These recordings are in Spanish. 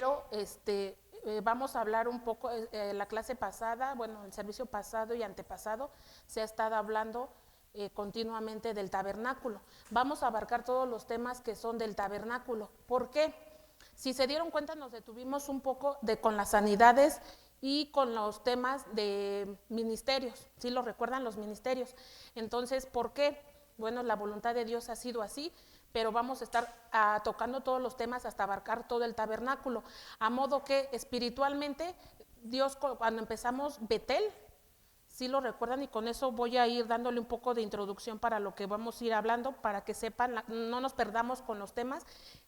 pero vamos a hablar un poco, la clase pasada, bueno, el servicio pasado y antepasado, se ha estado hablando continuamente del tabernáculo. Vamos a abarcar todos los temas que son del tabernáculo. ¿Por qué? Si se dieron cuenta, nos detuvimos un poco con las sanidades y con los temas de ministerios. ¿Sí lo recuerdan, los ministerios? Entonces, ¿por qué? Bueno, la voluntad de Dios ha sido así, pero vamos a estar tocando todos los temas hasta abarcar todo el tabernáculo. A modo que espiritualmente, Dios, cuando empezamos Betel, sí lo recuerdan, y con eso voy a ir dándole un poco de introducción para lo que vamos a ir hablando, para que sepan, no nos perdamos con los temas,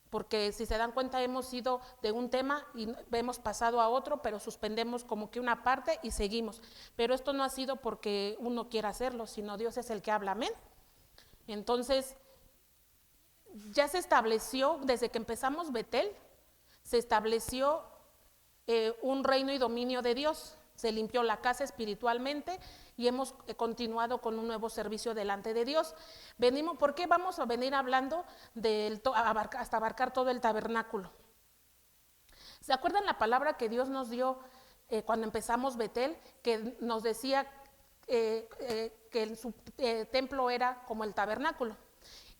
porque si se dan cuenta hemos ido de un tema y hemos pasado a otro, pero suspendemos como que una parte y seguimos. Pero esto no ha sido porque uno quiera hacerlo, sino Dios es el que habla, amén. Entonces, ya se estableció, desde que empezamos Betel, se estableció un reino y dominio de Dios. Se limpió la casa espiritualmente y hemos continuado con un nuevo servicio delante de Dios. ¿Por qué vamos a venir hablando hasta abarcar todo el tabernáculo? ¿Se acuerdan la palabra que Dios nos dio cuando empezamos Betel? Que nos decía que su templo era como el tabernáculo.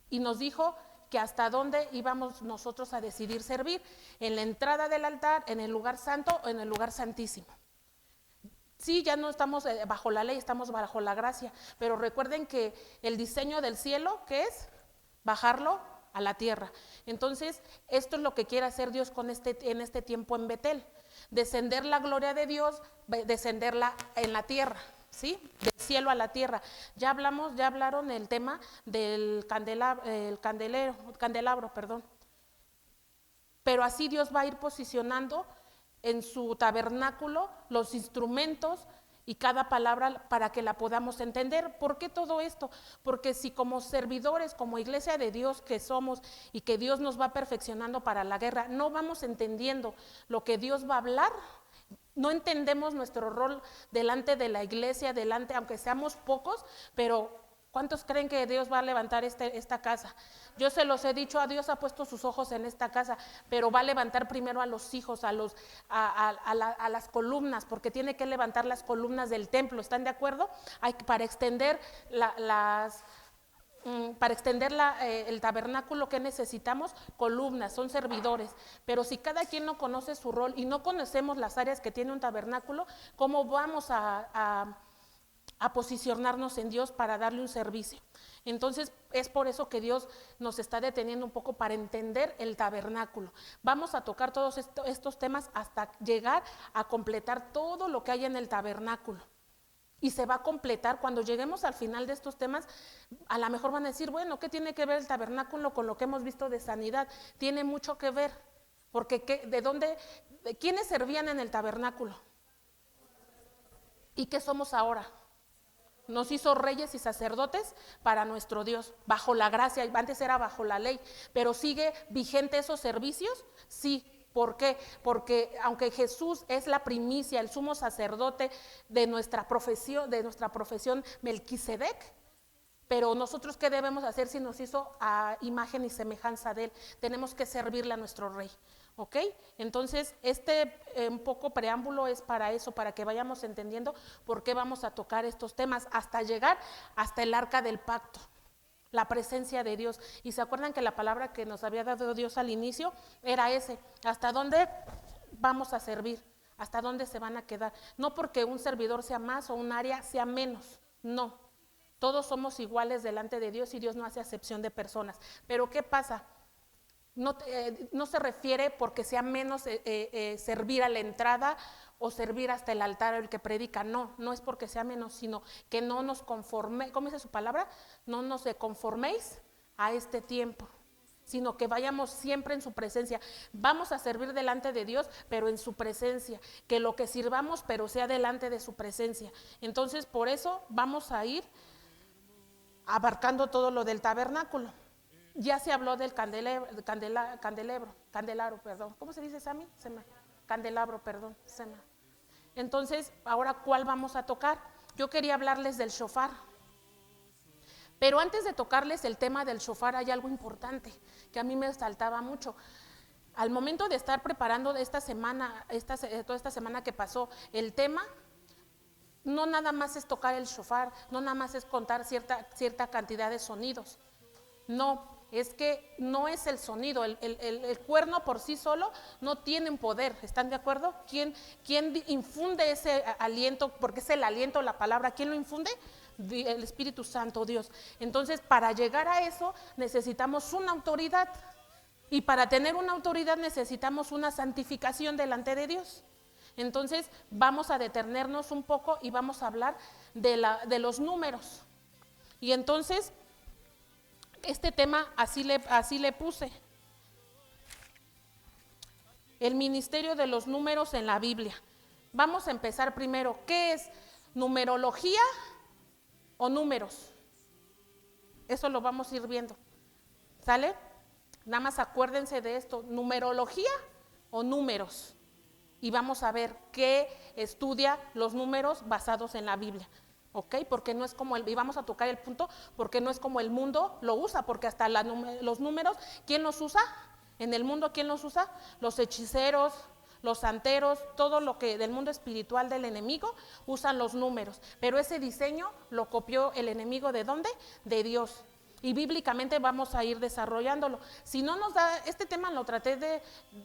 Y nos dijo que hasta dónde íbamos nosotros a decidir servir, en la entrada del altar, en el lugar santo o en el lugar santísimo. Sí, ya no estamos bajo la ley, estamos bajo la gracia, pero recuerden que el diseño del cielo, ¿qué es? Bajarlo a la tierra. Entonces, esto es lo que quiere hacer Dios en este tiempo en Betel, descender la gloria de Dios, descenderla en la tierra, ¿sí? Del cielo a la tierra. Ya hablaron el tema del candelabro, perdón. Pero así Dios va a ir posicionando en su tabernáculo los instrumentos y cada palabra para que la podamos entender. ¿Por qué todo esto? Porque si como servidores, como iglesia de Dios que somos y que Dios nos va perfeccionando para la guerra, no vamos entendiendo lo que Dios va a hablar, no entendemos nuestro rol delante de la iglesia, aunque seamos pocos, pero ¿cuántos creen que Dios va a levantar esta casa? Yo se los he dicho, a Dios ha puesto sus ojos en esta casa, pero va a levantar primero a los hijos, a las columnas, porque tiene que levantar las columnas del templo, ¿están de acuerdo? Para extender el tabernáculo, que necesitamos columnas, son servidores, pero si cada quien no conoce su rol y no conocemos las áreas que tiene un tabernáculo, ¿cómo vamos a posicionarnos en Dios para darle un servicio? Entonces es por eso que Dios nos está deteniendo un poco para entender el tabernáculo. Vamos a tocar todos estos temas hasta llegar a completar todo lo que hay en el tabernáculo. Y se va a completar cuando lleguemos al final de estos temas. A lo mejor van a decir, bueno, ¿qué tiene que ver el tabernáculo con lo que hemos visto de sanidad? Tiene mucho que ver, porque ¿quiénes servían en el tabernáculo? ¿Y qué somos ahora? Nos hizo reyes y sacerdotes para nuestro Dios, bajo la gracia. Antes era bajo la ley, pero ¿sigue vigente esos servicios? Sí. ¿Por qué? Porque aunque Jesús es la primicia, el sumo sacerdote de nuestra profesión Melquisedec, pero nosotros ¿qué debemos hacer si nos hizo a imagen y semejanza de él? Tenemos que servirle a nuestro rey. ¿Ok? Entonces, un poco preámbulo es para eso, para que vayamos entendiendo por qué vamos a tocar estos temas hasta llegar hasta el arca del pacto, la presencia de Dios. Y se acuerdan que la palabra que nos había dado Dios al inicio era ¿hasta dónde vamos a servir? ¿Hasta dónde se van a quedar? No porque un servidor sea más o un área sea menos, no. Todos somos iguales delante de Dios y Dios no hace acepción de personas. Pero ¿qué pasa? No se refiere porque sea menos servir a la entrada o servir hasta el altar el que predica, no es porque sea menos, sino que no nos conforméis, ¿cómo dice su palabra? No nos conforméis a este tiempo, sino que vayamos siempre en su presencia. Vamos a servir delante de Dios, pero en su presencia, que lo que sirvamos, pero sea delante de su presencia. Entonces, por eso vamos a ir abarcando todo lo del tabernáculo. Ya se habló del candelabro, perdón. ¿Cómo se dice, Sammy? Candelabro, perdón. Entonces, ahora, ¿cuál vamos a tocar? Yo quería hablarles del shofar. Pero antes de tocarles el tema del shofar, hay algo importante que a mí me saltaba mucho. al momento de estar preparando esta semana, toda esta semana que pasó, el tema, no nada más es tocar el shofar, no nada más es contar cierta cantidad de sonidos. No, es que no es el sonido, el cuerno por sí solo no tiene poder, ¿están de acuerdo? ¿Quién infunde ese aliento? Porque es el aliento, la palabra, ¿quién lo infunde? El Espíritu Santo, Dios. Entonces, para llegar a eso necesitamos una autoridad, y para tener una autoridad necesitamos una santificación delante de Dios. Entonces, vamos a detenernos un poco y vamos a hablar de los números. Y entonces, este tema así le puse: el ministerio de los números en la Biblia. Vamos a empezar primero. ¿Qué es numerología o números? Eso lo vamos a ir viendo. ¿Sale? Nada más acuérdense de esto: numerología o números. Y vamos a ver qué estudia los números basados en la Biblia. ¿Ok? Porque no es como y vamos a tocar el punto, porque no es como el mundo lo usa, porque hasta los números, ¿quién los usa? En el mundo, ¿quién los usa? Los hechiceros, los santeros, todo lo que del mundo espiritual del enemigo usan los números. Pero ese diseño lo copió el enemigo, ¿de dónde? De Dios. Y bíblicamente vamos a ir desarrollándolo. Si no nos da, este tema lo traté de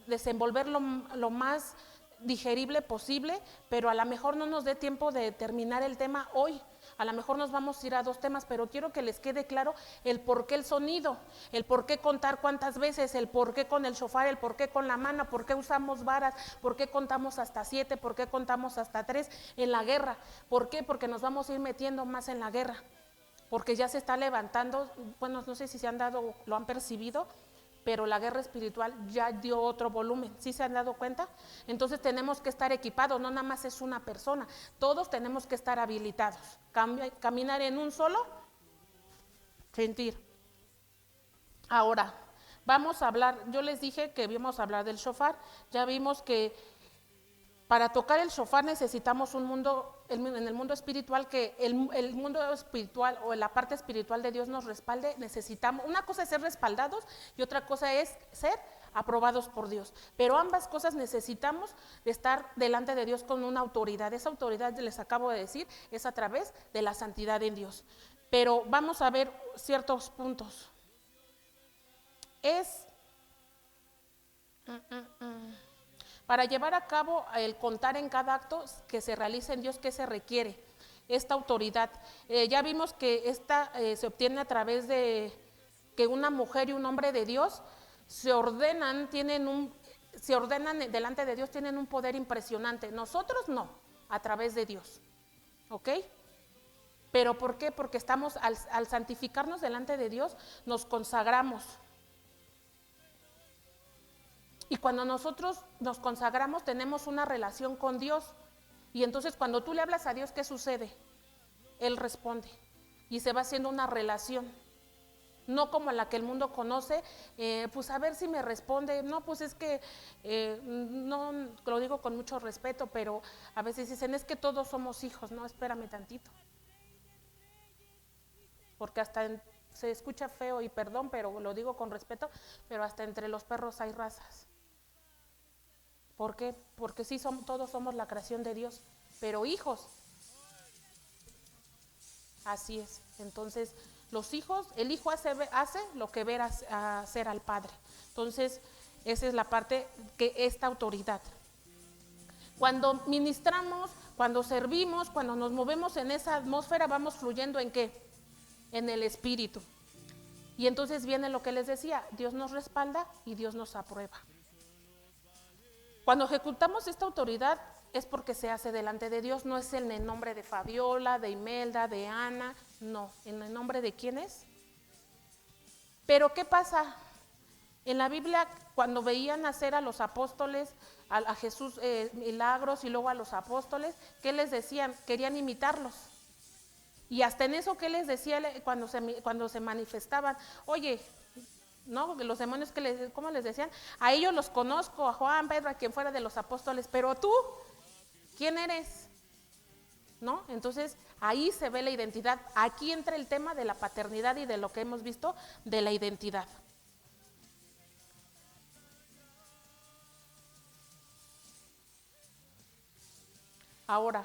desenvolver lo más digerible posible, pero a lo mejor no nos dé tiempo de terminar el tema hoy. A lo mejor nos vamos a ir a 2 temas, pero quiero que les quede claro el por qué el sonido, el por qué contar cuántas veces, el por qué con el shofar, el por qué con la mano, por qué usamos varas, por qué contamos hasta 7, por qué contamos hasta 3 en la guerra. ¿Por qué? Porque nos vamos a ir metiendo más en la guerra, porque ya se está levantando. Bueno, no sé si se han dado, lo han percibido, pero la guerra espiritual ya dio otro volumen. ¿Sí se han dado cuenta? Entonces tenemos que estar equipados, no nada más es una persona, todos tenemos que estar habilitados, caminar en un solo sentir. Ahora, vamos a hablar, yo les dije que íbamos a hablar del shofar. Ya vimos que para tocar el shofar necesitamos un mundo, en el mundo espiritual, que el mundo espiritual o la parte espiritual de Dios nos respalde. Necesitamos, una cosa es ser respaldados y otra cosa es ser aprobados por Dios. Pero ambas cosas necesitamos de estar delante de Dios con una autoridad. Esa autoridad, les acabo de decir, es a través de la santidad en Dios. Pero vamos a ver ciertos puntos. Para llevar a cabo el contar en cada acto que se realice en Dios, ¿qué se requiere? Esta autoridad. Ya vimos que esta se obtiene a través de que una mujer y un hombre de Dios se ordenan delante de Dios, tienen un poder impresionante. Nosotros no, a través de Dios. ¿Ok? ¿Pero por qué? Porque estamos, al santificarnos delante de Dios, nos consagramos. Y cuando nosotros nos consagramos, tenemos una relación con Dios. Y entonces cuando tú le hablas a Dios, ¿qué sucede? Él responde. Y se va haciendo una relación. No como la que el mundo conoce, pues a ver si me responde. No, pues es que, no lo digo con mucho respeto, pero a veces dicen, es que todos somos hijos. No, espérame tantito. Porque hasta se escucha feo y perdón, pero lo digo con respeto, pero hasta entre los perros hay razas. ¿Por qué? Porque sí, todos somos la creación de Dios, pero hijos. Así es. Entonces, los hijos, el hijo hace lo que ver hacer al padre. Entonces, esa es la parte que esta autoridad. Cuando ministramos, cuando servimos, cuando nos movemos en esa atmósfera, vamos fluyendo ¿en qué? En el Espíritu. Y entonces viene lo que les decía, Dios nos respalda y Dios nos aprueba. Cuando ejecutamos esta autoridad es porque se hace delante de Dios, no es en el nombre de Fabiola, de Imelda, de Ana, no, en el nombre de ¿quién es? Pero ¿qué pasa? En la Biblia, cuando veían hacer a los apóstoles, a Jesús milagros y luego a los apóstoles, ¿qué les decían? Querían imitarlos. Y hasta en eso, ¿qué les decía cuando se manifestaban? Oye, ¿no? Los demonios, ¿cómo les decían? A ellos los conozco, a Juan, Pedro, a quien fuera de los apóstoles, pero tú, ¿quién eres? ¿No? Entonces, ahí se ve la identidad. Aquí entra el tema de la paternidad y de lo que hemos visto de la identidad. Ahora,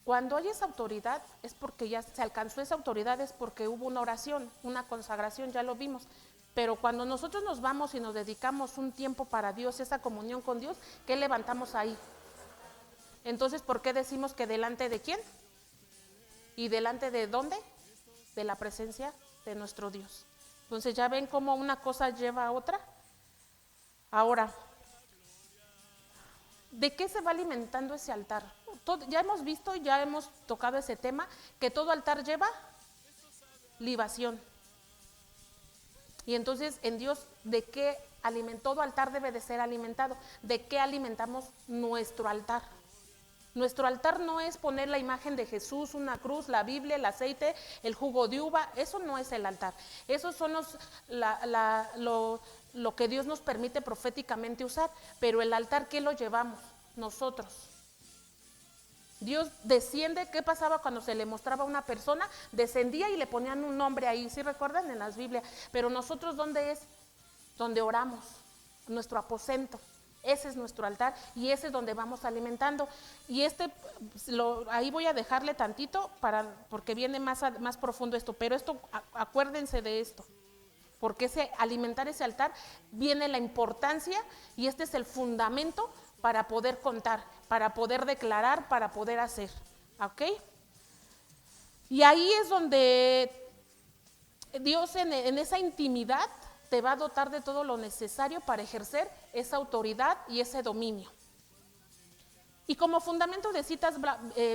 cuando hay esa autoridad es porque ya se alcanzó esa autoridad, es porque hubo una oración, una consagración, ya lo vimos. Pero cuando nosotros nos vamos y nos dedicamos un tiempo para Dios, esa comunión con Dios, ¿qué levantamos ahí? Entonces, ¿por qué decimos que delante de quién? ¿Y delante de dónde? De la presencia de nuestro Dios. Entonces, ¿ya ven cómo una cosa lleva a otra? Ahora, ¿de qué se va alimentando ese altar? Ya hemos visto, ya hemos tocado ese tema, que todo altar lleva libación. Y entonces en Dios, ¿de qué todo altar debe de ser alimentado? ¿De qué alimentamos nuestro altar? Nuestro altar no es poner la imagen de Jesús, una cruz, la Biblia, el aceite, el jugo de uva, eso no es el altar. Esos son lo que Dios nos permite proféticamente usar, pero el altar, ¿qué lo llevamos? Nosotros. Dios desciende. ¿Qué pasaba cuando se le mostraba a una persona? Descendía y le ponían un nombre ahí, ¿sí recuerdan? En las Biblias. Pero nosotros, ¿dónde es? Donde oramos, nuestro aposento. Ese es nuestro altar y ese es donde vamos alimentando. Y ahí voy a dejarle tantito porque viene más profundo esto, pero acuérdense de esto. Porque alimentar ese altar viene la importancia y este es el fundamento para poder contar, para poder declarar, para poder hacer. ¿Ok? Y ahí es donde Dios en esa intimidad te va a dotar de todo lo necesario para ejercer esa autoridad y ese dominio. Y como fundamento de citas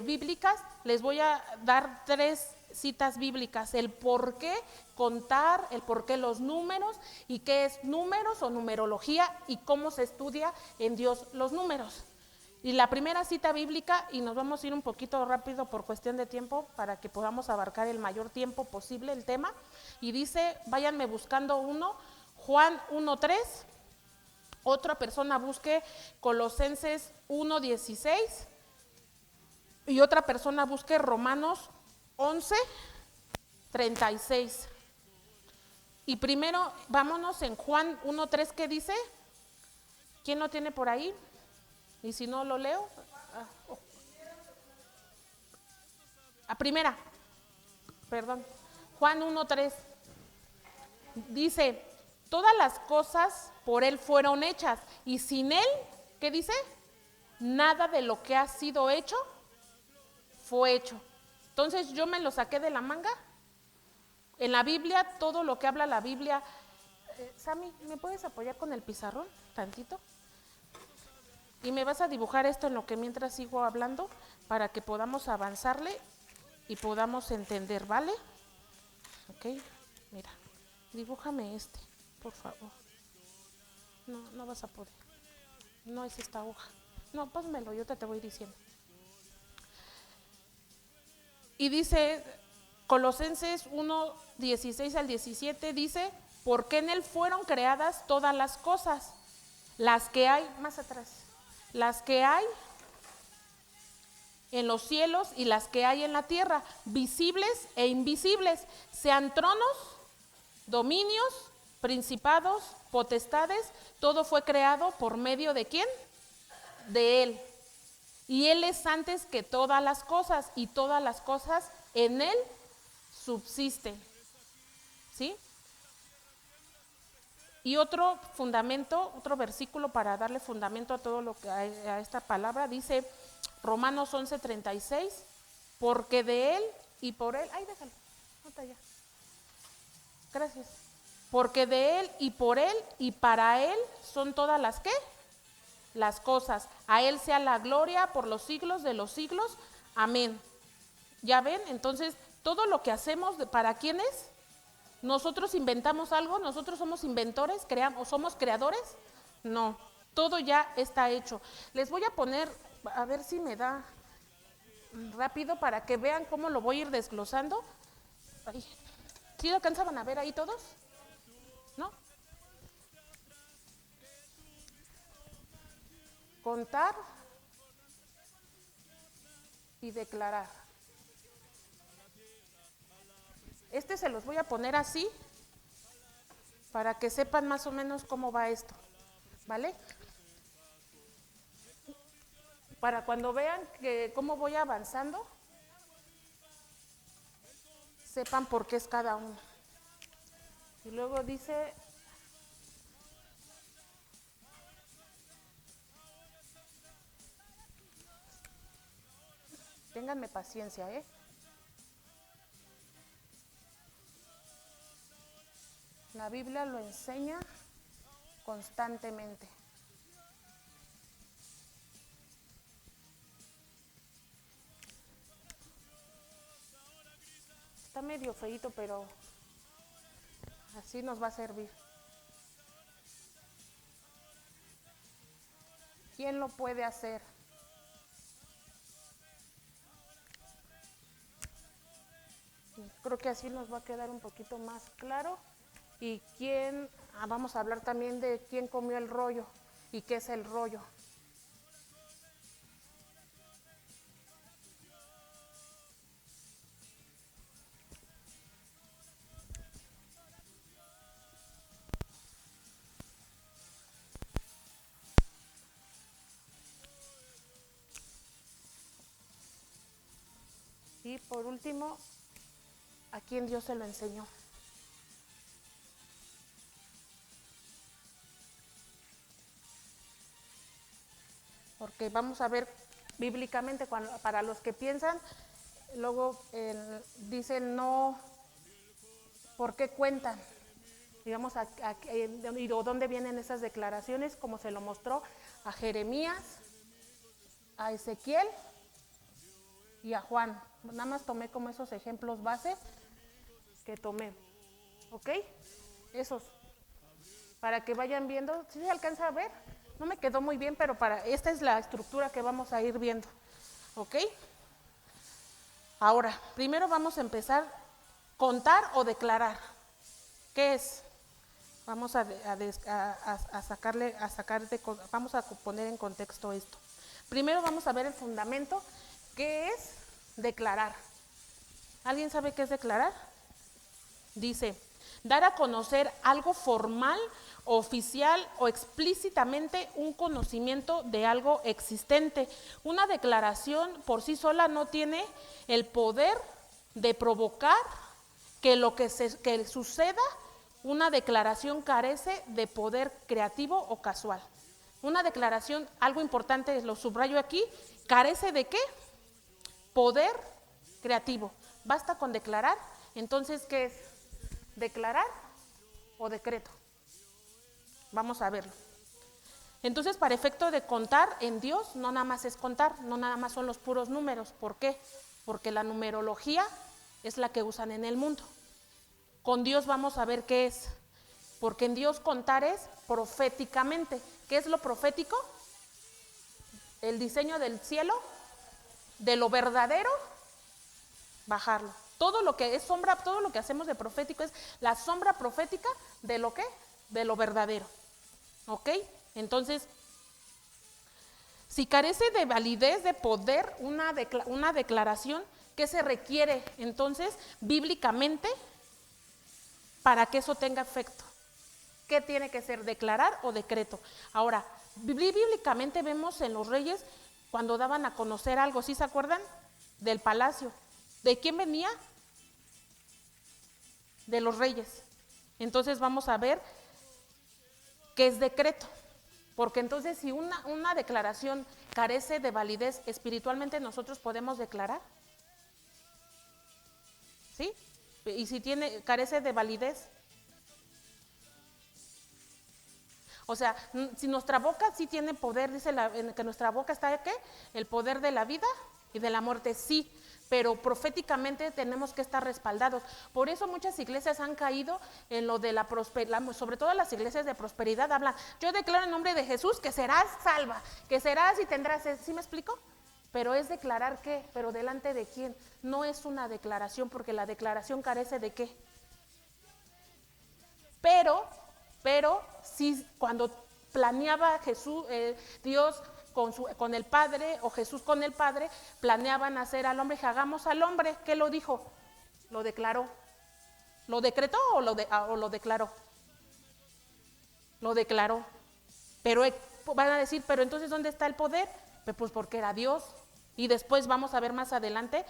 bíblicas, les voy a dar 3 citas bíblicas: el por qué contar, el por qué los números, y qué es números o numerología, y cómo se estudia en Dios los números. Y la primera cita bíblica, y nos vamos a ir un poquito rápido por cuestión de tiempo, para que podamos abarcar el mayor tiempo posible el tema, y dice, váyanme buscando uno, Juan 1:3, otra persona busque Colosenses 1:16, y otra persona busque Romanos 11:36. Y primero vámonos en Juan 1:3, ¿qué dice? ¿Quién lo tiene por ahí? Y si no lo leo, primera, perdón, Juan 1:3 dice, todas las cosas por Él fueron hechas, y sin Él, ¿qué dice? Nada de lo que ha sido hecho fue hecho. Entonces yo me lo saqué de la manga. En la Biblia, todo lo que habla la Biblia. Sammy, ¿me puedes apoyar con el pizarrón tantito? Y me vas a dibujar esto en lo que mientras sigo hablando, para que podamos avanzarle y podamos entender, ¿vale? Ok, mira, dibújame por favor. No vas a poder. No es esta hoja. No, pásamelo, yo te voy diciendo. Y dice, Colosenses 1:16 al 17, dice, porque en Él fueron creadas todas las cosas, las que hay, más atrás, las que hay en los cielos y las que hay en la tierra, visibles e invisibles, sean tronos, dominios, principados, potestades, todo fue creado por medio de ¿quién? De Él. Y Él es antes que todas las cosas, y todas las cosas en Él subsisten. ¿Sí? Y otro fundamento, otro versículo para darle fundamento a todo lo que a esta palabra, dice Romanos 11:36, porque de Él y por Él, déjalo, no está allá. Gracias. Porque de Él y por Él y para Él son todas las ¿qué? Las cosas. A Él sea la gloria por los siglos de los siglos. Amén. ¿Ya ven? Entonces, todo lo que hacemos, ¿para quién es? ¿Nosotros inventamos algo? ¿Nosotros somos inventores? ¿Somos creadores? No, todo ya está hecho. Les voy a poner, a ver si me da rápido para que vean cómo lo voy a ir desglosando. ¿Sí lo alcanzaban a ver ahí todos? ¿No? Contar y declarar. Se los voy a poner así para que sepan más o menos cómo va esto, ¿vale? para cuando vean que cómo voy avanzando, sepan por qué es cada uno. Y luego dice, ténganme paciencia, ¿eh? La Biblia lo enseña constantemente. Está medio feíto, pero así nos va a servir. ¿Quién lo puede hacer? Creo que así nos va a quedar un poquito más claro. Y quién, vamos a hablar también de quién comió el rollo y qué es el rollo. Y por último, ¿a quién Dios se lo enseñó? Porque vamos a ver bíblicamente, para los que piensan, luego dicen no, ¿por qué cuentan? Digamos, ¿dónde vienen esas declaraciones? Como se lo mostró a Jeremías, a Ezequiel y a Juan. Nada más tomé como esos ejemplos base que tomé, ¿ok? Esos, para que vayan viendo. ¿Sí se alcanza a ver? No me quedó muy bien, pero esta es la estructura que vamos a ir viendo, ¿ok? Ahora, primero vamos a empezar, contar o declarar. ¿Qué es? Vamos vamos a poner en contexto esto. Primero vamos a ver el fundamento. ¿Qué es declarar? ¿Alguien sabe qué es declarar? Dice, dar a conocer algo formal, oficial o explícitamente un conocimiento de algo existente. Una declaración por sí sola no tiene el poder de provocar que lo que suceda. Una declaración carece de poder creativo o casual. Una declaración, algo importante, lo subrayo aquí, carece de ¿qué? Poder creativo. Basta con declarar. Entonces, ¿qué es? ¿Declarar o decreto? Vamos a verlo. Entonces, para efecto de contar en Dios, no nada más es contar, no nada más son los puros números. ¿Por qué? Porque la numerología es la que usan en el mundo. Con Dios vamos a ver qué es, porque en Dios contar es proféticamente. ¿Qué es lo profético? El diseño del cielo, de lo verdadero, bajarlo. Todo lo que es sombra, todo lo que hacemos de profético es la sombra profética de lo que, de lo verdadero. ¿Ok? Entonces, si carece de validez, de poder, una declaración, ¿qué se requiere entonces bíblicamente para que eso tenga efecto? ¿Qué tiene que ser? ¿Declarar o decreto? Ahora, bíblicamente vemos en los reyes cuando daban a conocer algo, ¿sí se acuerdan? Del palacio. ¿De quién venía? De los reyes. Entonces vamos a ver qué es decreto. Porque entonces si una declaración carece de validez, espiritualmente nosotros podemos declarar. ¿Sí? Y si carece de validez. O sea, si nuestra boca sí tiene poder, dice que nuestra boca está ¿qué? El poder de la vida y de la muerte, sí, pero proféticamente tenemos que estar respaldados. Por eso muchas iglesias han caído en lo de la prosperidad, sobre todo las iglesias de prosperidad hablan, yo declaro en nombre de Jesús que serás salva, que serás y tendrás, ¿sí me explico? Pero es declarar ¿qué? Pero delante de quién, no es una declaración, porque la declaración carece de ¿qué? Pero sí, cuando planeaba Jesús, Dios con el Padre, o Jesús con el Padre, planeaban hacer al hombre, que hagamos al hombre. ¿Qué lo dijo? Lo declaró. ¿Lo decretó o lo declaró? Lo declaró. Pero van a decir, pero entonces ¿dónde está el poder? Pues porque era Dios. Y después vamos a ver más adelante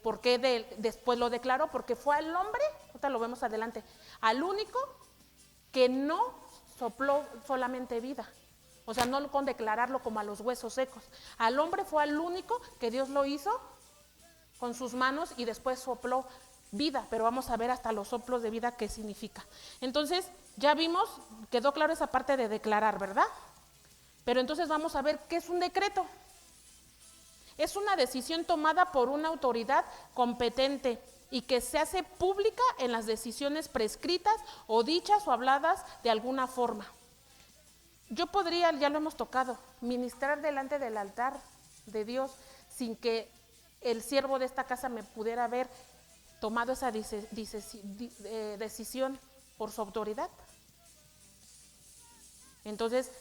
por qué después lo declaró, porque fue al hombre, ahorita lo vemos adelante, al único que no sopló solamente vida. O sea, no con declararlo como a los huesos secos. Al hombre fue al único que Dios lo hizo con sus manos y después sopló vida, pero vamos a ver hasta los soplos de vida qué significa. Entonces, ya vimos, quedó claro esa parte de declarar, ¿verdad? Pero entonces vamos a ver qué es un decreto. Es una decisión tomada por una autoridad competente y que se hace pública en las decisiones prescritas o dichas o habladas de alguna forma. Yo podría, ya lo hemos tocado, ministrar delante del altar de Dios sin que el siervo de esta casa me pudiera haber tomado esa decisión por su autoridad. Entonces,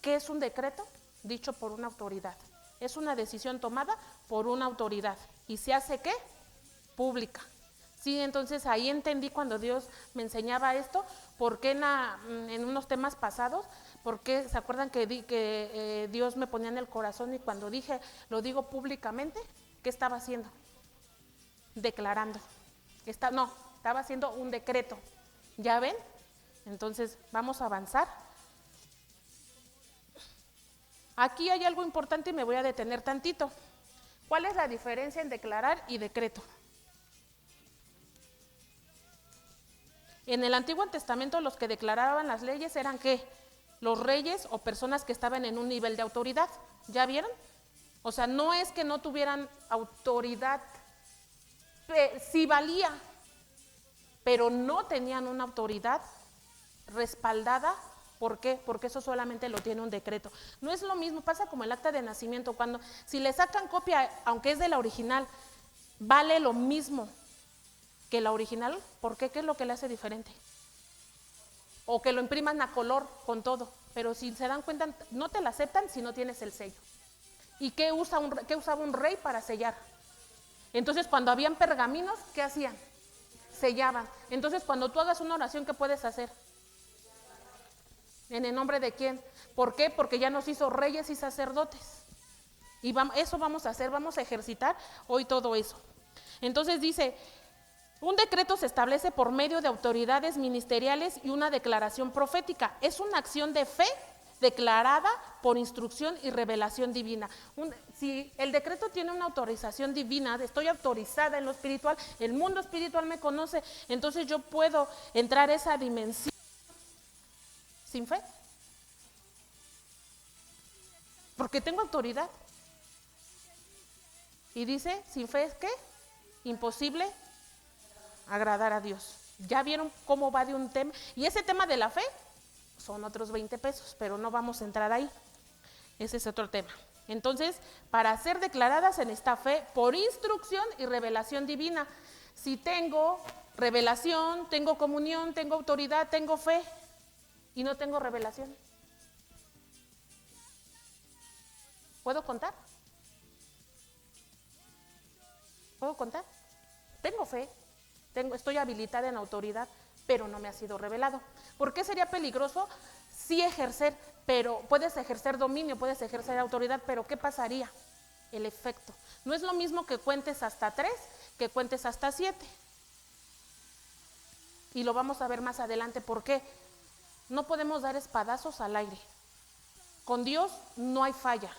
¿qué es un decreto? Dicho por una autoridad. Es una decisión tomada por una autoridad. ¿Y se hace qué? Pública. Sí, entonces ahí entendí cuando Dios me enseñaba esto, porque en unos temas pasados, porque se acuerdan que Dios me ponía en el corazón y cuando dije, lo digo públicamente, ¿qué estaba haciendo? Declarando. Estaba haciendo un decreto. ¿Ya ven? Entonces vamos a avanzar. Aquí hay algo importante y me voy a detener tantito. ¿Cuál es la diferencia en declarar y decreto? En el Antiguo Testamento los que declaraban las leyes eran ¿qué? Los reyes o personas que estaban en un nivel de autoridad. ¿Ya vieron? O sea, no es que no tuvieran autoridad, sí valía, pero no tenían una autoridad respaldada. ¿Por qué? Porque eso solamente lo tiene un decreto. No es lo mismo, pasa como el acta de nacimiento, si le sacan copia, aunque es de la original, vale lo mismo que la original. ¿Por qué? ¿Qué es lo que le hace diferente? O que lo impriman a color con todo, pero si se dan cuenta, no te la aceptan si no tienes el sello. ¿Y qué usaba un rey para sellar? Entonces, cuando habían pergaminos, ¿qué hacían? Sellaban. Entonces, cuando tú hagas una oración, ¿qué puedes hacer? ¿En el nombre de quién? ¿Por qué? Porque ya nos hizo reyes y sacerdotes. Y eso vamos a hacer, vamos a ejercitar hoy todo eso. Entonces dice, un decreto se establece por medio de autoridades ministeriales y una declaración profética. Es una acción de fe declarada por instrucción y revelación divina. Si el decreto tiene una autorización divina, estoy autorizada en lo espiritual, el mundo espiritual me conoce, entonces yo puedo entrar a esa dimensión sin fe, porque tengo autoridad. Y dice, sin fe es ¿qué? Imposible agradar a Dios. ¿Ya vieron cómo va de un tema? Y ese tema de la fe son otros 20 pesos, pero no vamos a entrar ahí. Ese es otro tema. Entonces, para ser declaradas en esta fe por instrucción y revelación divina. Si tengo revelación, tengo comunión, tengo autoridad, tengo fe y no tengo revelación, ¿puedo contar? ¿Puedo contar? Tengo fe, estoy habilitada en autoridad, pero no me ha sido revelado. ¿Por qué sería peligroso? Sí ejercer, pero puedes ejercer dominio, puedes ejercer autoridad, pero ¿qué pasaría? El efecto. No es lo mismo que cuentes hasta 3 que cuentes hasta 7. Y lo vamos a ver más adelante. ¿Por qué? No podemos dar espadazos al aire. Con Dios no hay falla.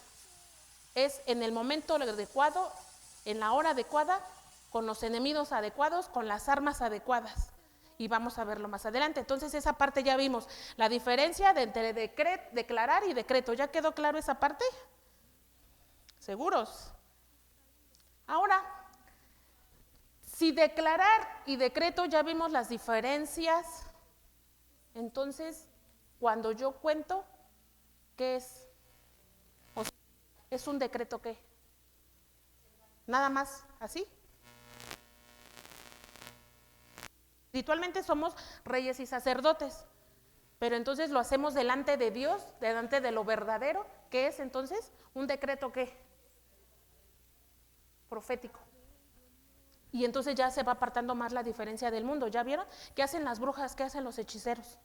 Es en el momento adecuado, en la hora adecuada, con los enemigos adecuados, con las armas adecuadas. Y vamos a verlo más adelante. Entonces esa parte ya vimos, la diferencia entre declarar y decreto. ¿Ya quedó claro esa parte? ¿Seguros? Ahora, si declarar y decreto ya vimos las diferencias, entonces cuando yo cuento, ¿qué es? O sea, ¿es un decreto qué? Nada más, ¿así? Espiritualmente somos reyes y sacerdotes, pero entonces lo hacemos delante de Dios, delante de lo verdadero, ¿qué es entonces? Un decreto ¿qué? Profético. Y entonces ya se va apartando más la diferencia del mundo. ¿Ya vieron? ¿Qué hacen las brujas? ¿Qué hacen los hechiceros?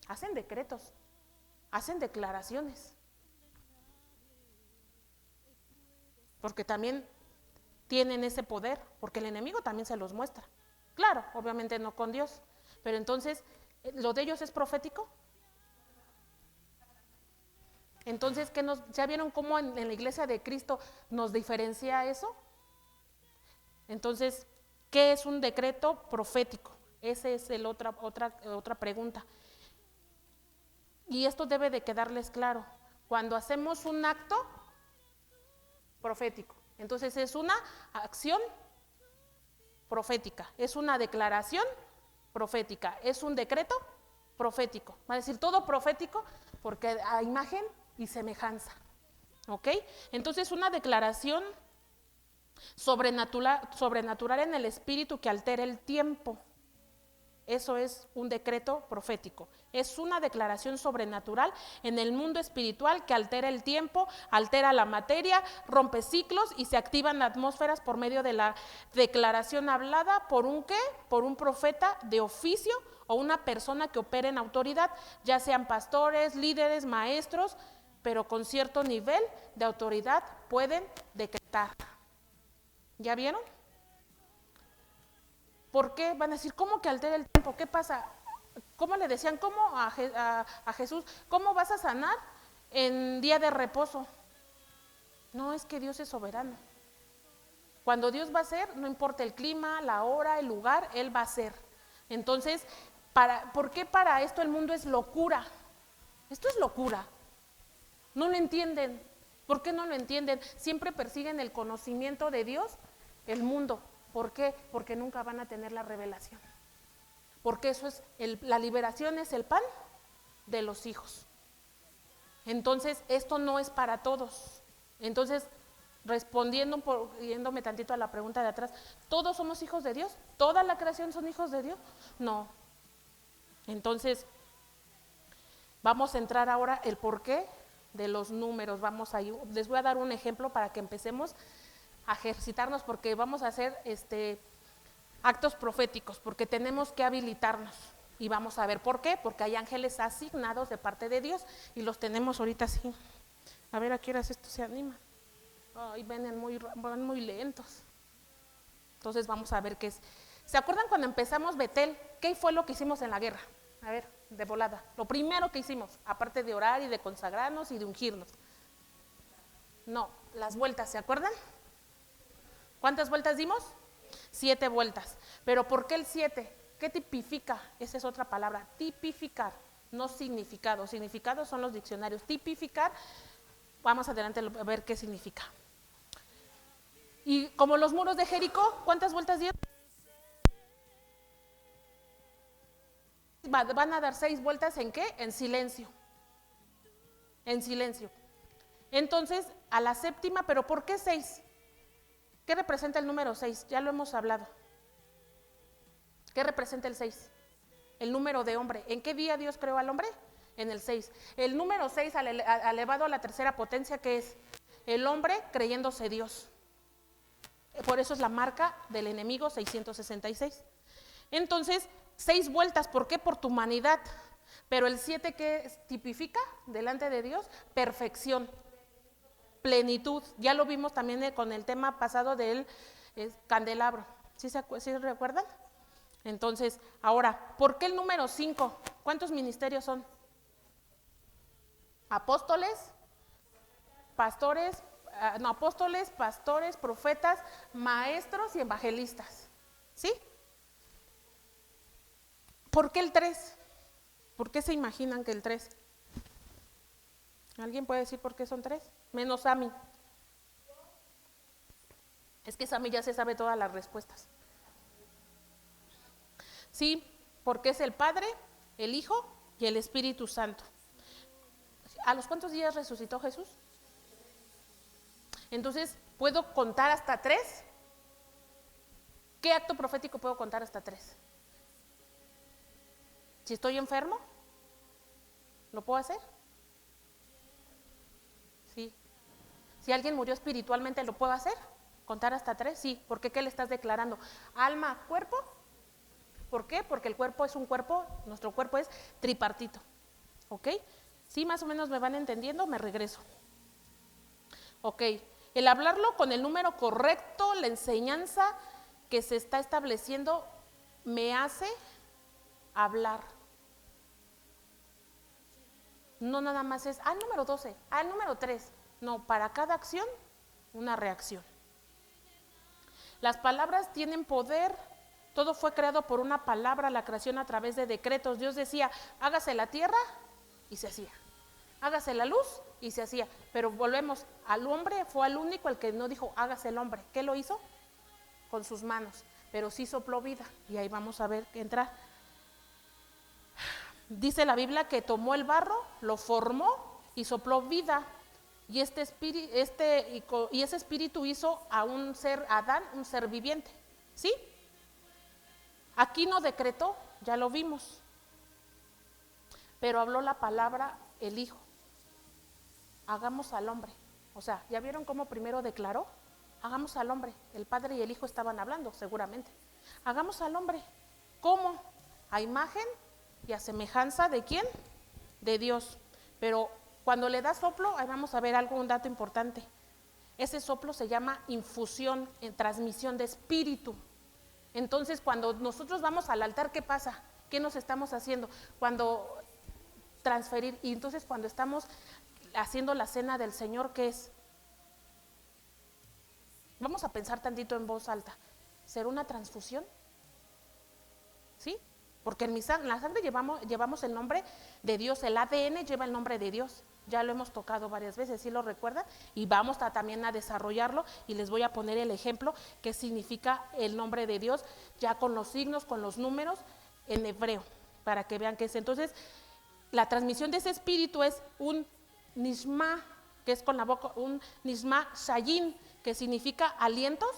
Hacen decretos. hacen declaraciones. Porque también tienen ese poder, porque el enemigo también se los muestra. Claro, obviamente no con Dios, pero entonces, ¿lo de ellos es profético? Entonces, ¿ya vieron cómo en la iglesia de Cristo nos diferencia eso? Entonces, ¿qué es un decreto profético? Esa es otra pregunta. Y esto debe de quedarles claro. Cuando hacemos un acto profético, entonces es una acción profética, es una declaración profética, es un decreto profético. Va a decir todo profético porque a imagen y semejanza. ¿Ok? Entonces una declaración sobrenatural en el espíritu que altera el tiempo. Eso es un decreto profético. Es una declaración sobrenatural en el mundo espiritual que altera el tiempo, altera la materia, rompe ciclos y se activan atmósferas por medio de la declaración hablada por un ¿qué? Por un profeta de oficio o una persona que opere en autoridad, ya sean pastores, líderes, maestros, pero con cierto nivel de autoridad pueden decretar. ¿Ya vieron? ¿Por qué? Van a decir, ¿cómo que altera el tiempo? ¿Qué pasa? ¿Cómo le decían? ¿Cómo a Jesús? ¿Cómo vas a sanar en día de reposo? No, es que Dios es soberano. Cuando Dios va a hacer, no importa el clima, la hora, el lugar, Él va a hacer. Entonces, ¿por qué para esto el mundo es locura? Esto es locura. No lo entienden. ¿Por qué no lo entienden? Siempre persiguen el conocimiento de Dios, el mundo. ¿Por qué? Porque nunca van a tener la revelación. Porque eso es, la liberación es el pan de los hijos. Entonces, esto no es para todos. Entonces, yéndome tantito a la pregunta de atrás, ¿todos somos hijos de Dios? ¿Toda la creación son hijos de Dios? No. Entonces, vamos a entrar ahora el porqué de los números. Les voy a dar un ejemplo para que empecemos a ejercitarnos, porque vamos a hacer actos proféticos, porque tenemos que habilitarnos. Y vamos a ver por qué, porque hay ángeles asignados de parte de Dios y los tenemos ahorita así. A ver a qué horas esto se anima. Ay, van muy lentos. Entonces vamos a ver qué es. ¿Se acuerdan cuando empezamos Betel? ¿Qué fue lo que hicimos en la guerra? A ver, de volada. Lo primero que hicimos, aparte de orar y de consagrarnos y de ungirnos. No, las vueltas, ¿se acuerdan? ¿Cuántas vueltas dimos? 7 vueltas. ¿Pero por qué el 7? ¿Qué tipifica? Esa es otra palabra, tipificar, no significado. Significado son los diccionarios. Tipificar, vamos adelante a ver qué significa. Y como los muros de Jericó, ¿cuántas vueltas dieron? Van a dar 6 vueltas ¿en qué? En silencio. En silencio. Entonces, a la séptima, ¿pero por qué 6? ¿Qué representa el número 6? Ya lo hemos hablado. ¿Qué representa el 6? El número de hombre. ¿En qué día Dios creó al hombre? En el 6. El número 6 elevado a la tercera potencia, ¿qué es? El hombre creyéndose Dios. Por eso es la marca del enemigo 666. Entonces, 6 vueltas, ¿por qué? Por tu humanidad. Pero el 7, ¿qué tipifica delante de Dios? Perfección. Plenitud, ya lo vimos también con el tema pasado del candelabro, ¿sí recuerdan? Entonces, ahora, ¿por qué el número 5? ¿Cuántos ministerios son? Apóstoles, pastores, profetas, maestros y evangelistas, ¿sí? ¿Por qué el 3? ¿Por qué se imaginan que el 3? ¿Alguien puede decir por qué son 3? Menos Sammy. Es que Sammy ya se sabe todas las respuestas. Sí, porque es el Padre, el Hijo y el Espíritu Santo. ¿A los cuántos días resucitó Jesús? Entonces, ¿puedo contar hasta 3? ¿Qué acto profético puedo contar hasta 3? Si estoy enfermo, ¿lo puedo hacer? Sí. Si alguien murió espiritualmente, ¿lo puedo hacer? ¿Contar hasta 3? Sí. ¿Por qué? ¿Qué le estás declarando? Alma, cuerpo. ¿Por qué? Porque el cuerpo es un cuerpo, nuestro cuerpo es tripartito. ¿Ok? ¿Sí? Más o menos me van entendiendo, me regreso. Ok, el hablarlo con el número correcto, la enseñanza que se está estableciendo me hace hablar. No nada más es, el número 12, el número 3. No, para cada acción, una reacción. Las palabras tienen poder. Todo fue creado por una palabra, la creación a través de decretos. Dios decía, hágase la tierra, y se hacía. Hágase la luz, y se hacía. Pero volvemos, al hombre fue el único el que no dijo, hágase el hombre. ¿Qué lo hizo? Con sus manos. Pero sí sopló vida, y ahí vamos a ver que entrar. Dice la Biblia que tomó el barro, lo formó y sopló vida. Y ese espíritu hizo a un ser, Adán, un ser viviente. ¿Sí? Aquí no decretó, ya lo vimos. Pero habló la palabra el Hijo. Hagamos al hombre. O sea, ¿ya vieron cómo primero declaró? Hagamos al hombre. El Padre y el Hijo estaban hablando, seguramente. Hagamos al hombre. ¿Cómo? A imagen y a semejanza ¿de quién? De Dios. Pero cuando le da soplo, ahí vamos a ver un dato importante. Ese soplo se llama infusión, en transmisión de espíritu. Entonces, cuando nosotros vamos al altar, ¿qué pasa? ¿Qué nos estamos haciendo? Cuando transferir, y entonces cuando estamos haciendo la cena del Señor, ¿qué es? Vamos a pensar tantito en voz alta. ¿Será una transfusión? ¿Sí? Porque en la sangre llevamos el nombre de Dios, el ADN lleva el nombre de Dios. Ya lo hemos tocado varias veces, ¿sí lo recuerdan? Y vamos también a desarrollarlo y les voy a poner el ejemplo que significa el nombre de Dios, ya con los signos, con los números en hebreo, para que vean qué es. Entonces, la transmisión de ese espíritu es un nishma, que es con la boca, un nishma shayin, que significa alientos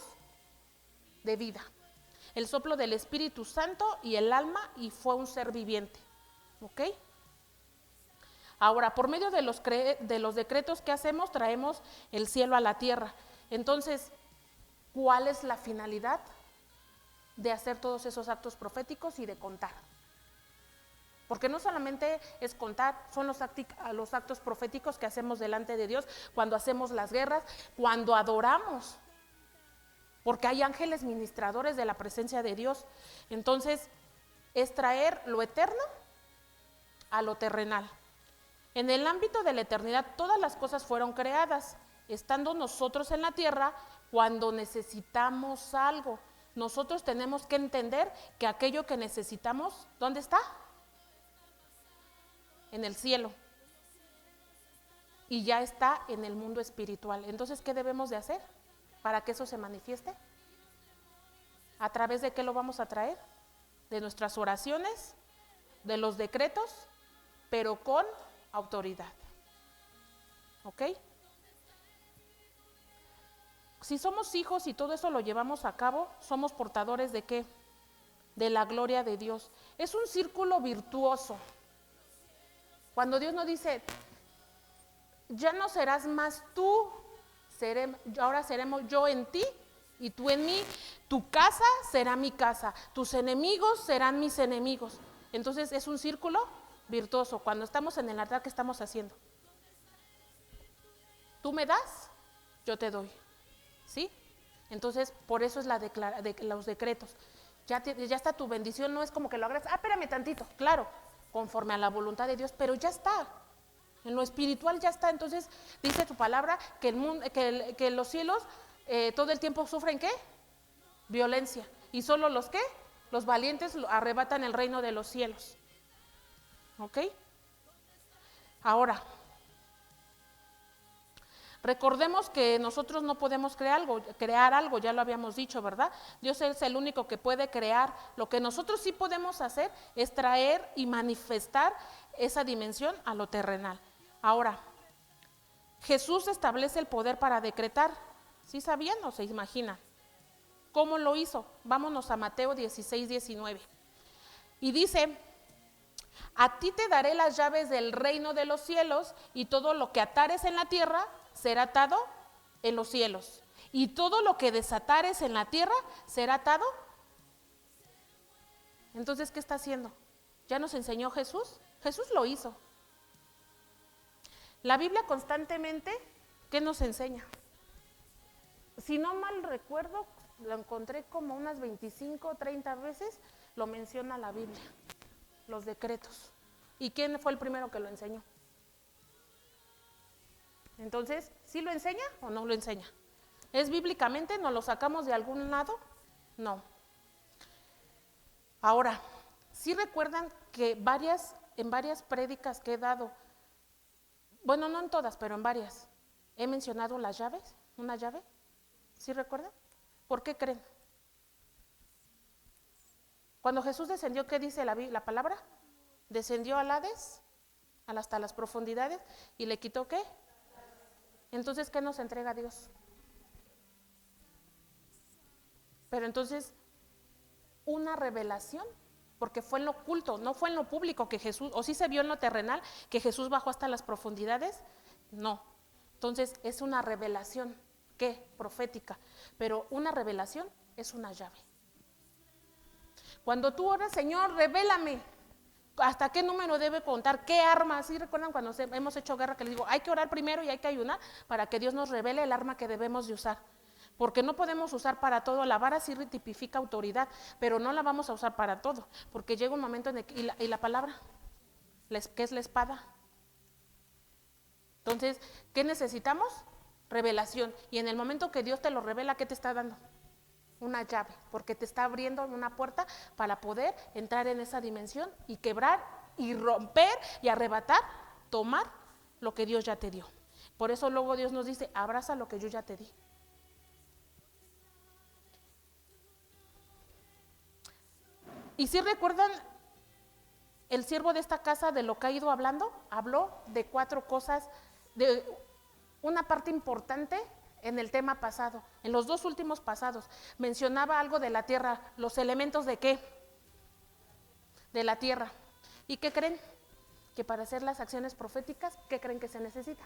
de vida. El soplo del Espíritu Santo y el alma, y fue un ser viviente. ¿Ok? Ahora, por medio de los decretos que hacemos, traemos el cielo a la tierra. Entonces, ¿cuál es la finalidad de hacer todos esos actos proféticos y de contar? Porque no solamente es contar, son los actos proféticos que hacemos delante de Dios, cuando hacemos las guerras, cuando adoramos. Porque hay ángeles ministradores de la presencia de Dios. Entonces, es traer lo eterno a lo terrenal. En el ámbito de la eternidad, todas las cosas fueron creadas, estando nosotros en la tierra cuando necesitamos algo. Nosotros tenemos que entender que aquello que necesitamos, ¿dónde está? En el cielo. Y ya está en el mundo espiritual. Entonces, ¿qué debemos de hacer para que eso se manifieste? ¿A través de qué lo vamos a traer? De nuestras oraciones, de los decretos, pero con autoridad. ¿Ok? Si somos hijos y todo eso lo llevamos a cabo, somos portadores ¿de qué? De la gloria de Dios. Es un círculo virtuoso. Cuando Dios nos dice, ya no serás más tú, ahora seremos yo en ti y tú en mí, tu casa será mi casa, tus enemigos serán mis enemigos. Entonces es un círculo virtuoso. Cuando estamos en el altar, ¿qué estamos haciendo? Tú me das, yo te doy. ¿Sí? Entonces, por eso es los decretos. Ya está tu bendición, no es como que lo hagas, espérame tantito, claro, conforme a la voluntad de Dios, pero ya está. En lo espiritual ya está. Entonces, dice tu palabra que el mundo, que los cielos todo el tiempo sufren ¿qué? Violencia. Y solo los ¿qué? Los valientes arrebatan el reino de los cielos. ¿Ok? Ahora, recordemos que nosotros no podemos crear algo, ya lo habíamos dicho, ¿verdad? Dios es el único que puede crear. Lo que nosotros sí podemos hacer es traer y manifestar esa dimensión a lo terrenal. Ahora, Jesús establece el poder para decretar. ¿Sí sabían o se imaginan? ¿Cómo lo hizo? Vámonos a Mateo 16, 19. Y dice, a ti te daré las llaves del reino de los cielos, y todo lo que atares en la tierra será atado en los cielos, y todo lo que desatares en la tierra será atado. Entonces, ¿qué está haciendo? ¿Ya nos enseñó Jesús? Jesús lo hizo. La Biblia constantemente, ¿qué nos enseña? Si no mal recuerdo, lo encontré como unas 25 o 30 veces, lo menciona la Biblia, los decretos. ¿Y quién fue el primero que lo enseñó? Entonces, ¿sí lo enseña o no lo enseña? ¿Es bíblicamente? ¿Nos lo sacamos de algún lado? No. Ahora, ¿sí recuerdan que en varias prédicas que he dado, bueno, no en todas, pero en varias, he mencionado las llaves, una llave? ¿Sí recuerdan? ¿Por qué creen? Cuando Jesús descendió, ¿qué dice la palabra? Descendió al Hades, hasta las profundidades, y le quitó ¿qué? Entonces, ¿qué nos entrega Dios? Pero entonces, una revelación, porque fue en lo oculto, no fue en lo público que Jesús, o sí se vio en lo terrenal, que Jesús bajó hasta las profundidades, no. Entonces, es una revelación, ¿qué? Profética, pero una revelación es una llave. Cuando tú oras, Señor, revélame, ¿hasta qué número debe contar? ¿Qué arma? ¿Sí recuerdan cuando hemos hecho guerra que les digo, hay que orar primero y hay que ayunar para que Dios nos revele el arma que debemos de usar? Porque no podemos usar para todo, la vara sí tipifica autoridad, pero no la vamos a usar para todo, porque llega un momento en el que, y la palabra, ¿qué es la espada? Entonces, ¿qué necesitamos? Revelación, y en el momento que Dios te lo revela, ¿qué te está dando? Una llave, porque te está abriendo una puerta para poder entrar en esa dimensión y quebrar y romper y arrebatar, tomar lo que Dios ya te dio. Por eso luego Dios nos dice, abraza lo que yo ya te di. Y si recuerdan, el siervo de esta casa de lo que ha ido hablando, habló de 4 cosas, de una parte importante en el tema pasado, en los 2 últimos pasados, mencionaba algo de la tierra, los elementos de qué, de la tierra. ¿Y qué creen? Que para hacer las acciones proféticas, ¿qué creen que se necesita?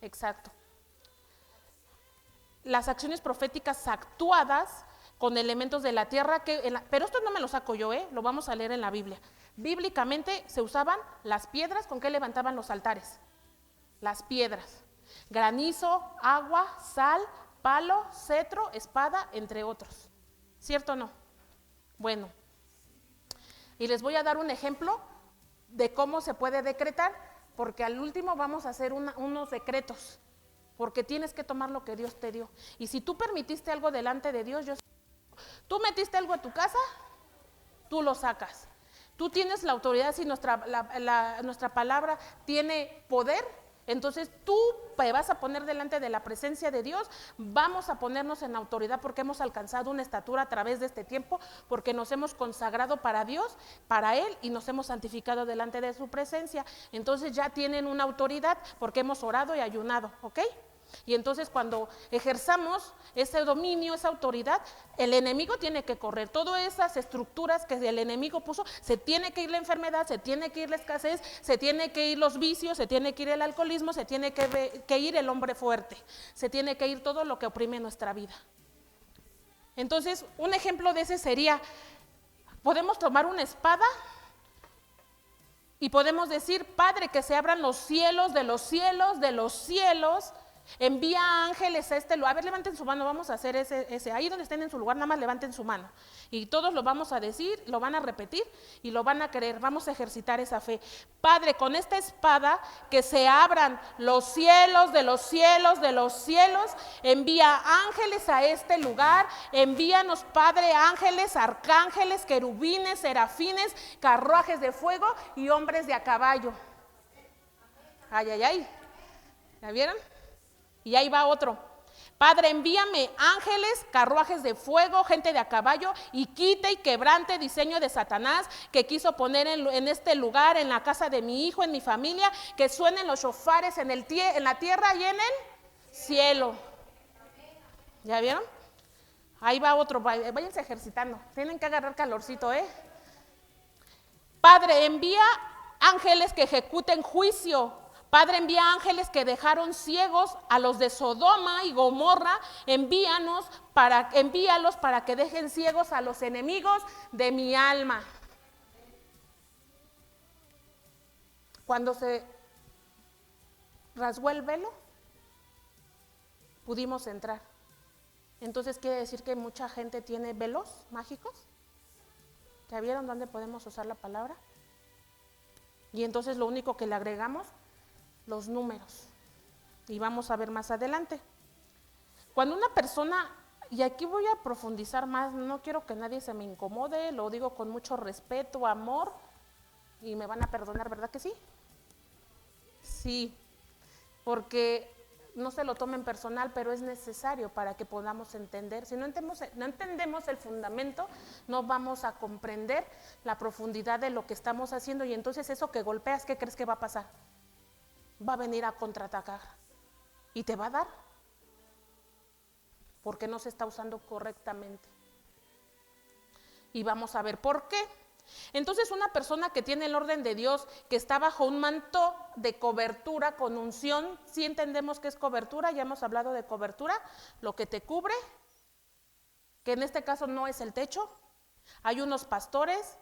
Exacto. Las acciones proféticas actuadas con elementos de la tierra, pero esto no me lo saco yo, lo vamos a leer en la Biblia. Bíblicamente se usaban las piedras, ¿con qué levantaban los altares? Las piedras. Granizo, agua, sal, palo, cetro, espada, entre otros. ¿Cierto o no? Bueno, y les voy a dar un ejemplo de cómo se puede decretar, porque al último vamos a hacer unos decretos, porque tienes que tomar lo que Dios te dio. Y si tú permitiste algo delante de Dios, tú metiste algo a tu casa, tú lo sacas. Tú tienes la autoridad, si nuestra palabra tiene poder, entonces tú te vas a poner delante de la presencia de Dios, vamos a ponernos en autoridad porque hemos alcanzado una estatura a través de este tiempo, porque nos hemos consagrado para Dios, para Él, y nos hemos santificado delante de su presencia. Entonces ya tienen una autoridad porque hemos orado y ayunado, ¿ok? Y entonces cuando ejerzamos ese dominio, esa autoridad, el enemigo tiene que correr. Todas esas estructuras que el enemigo puso, se tiene que ir la enfermedad, se tiene que ir la escasez, se tiene que ir los vicios, se tiene que ir el alcoholismo, se tiene que ir el hombre fuerte, se tiene que ir todo lo que oprime nuestra vida. Entonces, un ejemplo de ese sería, podemos tomar una espada y podemos decir, Padre, que se abran los cielos de los cielos de los cielos. Envía ángeles a este lugar. A ver, levanten su mano, vamos a hacer ese. Ahí donde estén en su lugar, nada más levanten su mano. Y todos lo vamos a decir, lo van a repetir y lo van a creer. Vamos a ejercitar esa fe. Padre, con esta espada, que se abran los cielos de los cielos de los cielos. Envía ángeles a este lugar. Envíanos, Padre, ángeles, arcángeles, querubines, serafines, carruajes de fuego y hombres de a caballo. Ay, ay, ay. ¿Ya vieron? Y ahí va otro. Padre, envíame ángeles, carruajes de fuego, gente de a caballo, y quite y quebrante diseño de Satanás que quiso poner en este lugar, en la casa de mi hijo, en mi familia, que suenen los shofares en la tierra y en el cielo. ¿Ya vieron? Ahí va otro, váyanse ejercitando, tienen que agarrar calorcito, Padre, envía ángeles que ejecuten juicio. Padre, envía ángeles que dejaron ciegos a los de Sodoma y Gomorra. Envíalos para que dejen ciegos a los enemigos de mi alma. Cuando rasgó el velo, pudimos entrar. Entonces quiere decir que mucha gente tiene velos mágicos. ¿Ya vieron dónde podemos usar la palabra? Y entonces lo único que le agregamos, los números. Y vamos a ver más adelante. Cuando una persona, y aquí voy a profundizar más, no quiero que nadie se me incomode, lo digo con mucho respeto, amor, y me van a perdonar, ¿verdad que sí? Sí, porque no se lo tomen personal, pero es necesario para que podamos entender. Si no entendemos el fundamento, no vamos a comprender la profundidad de lo que estamos haciendo, y entonces eso que golpeas, ¿qué crees que va a pasar? Va a venir a contraatacar y te va a dar, porque no se está usando correctamente. Y vamos a ver por qué. Entonces, una persona que tiene el orden de Dios, que está bajo un manto de cobertura con unción, ¿sí entendemos qué es cobertura? Ya hemos hablado de cobertura, lo que te cubre, que en este caso no es el techo. Hay unos pastores,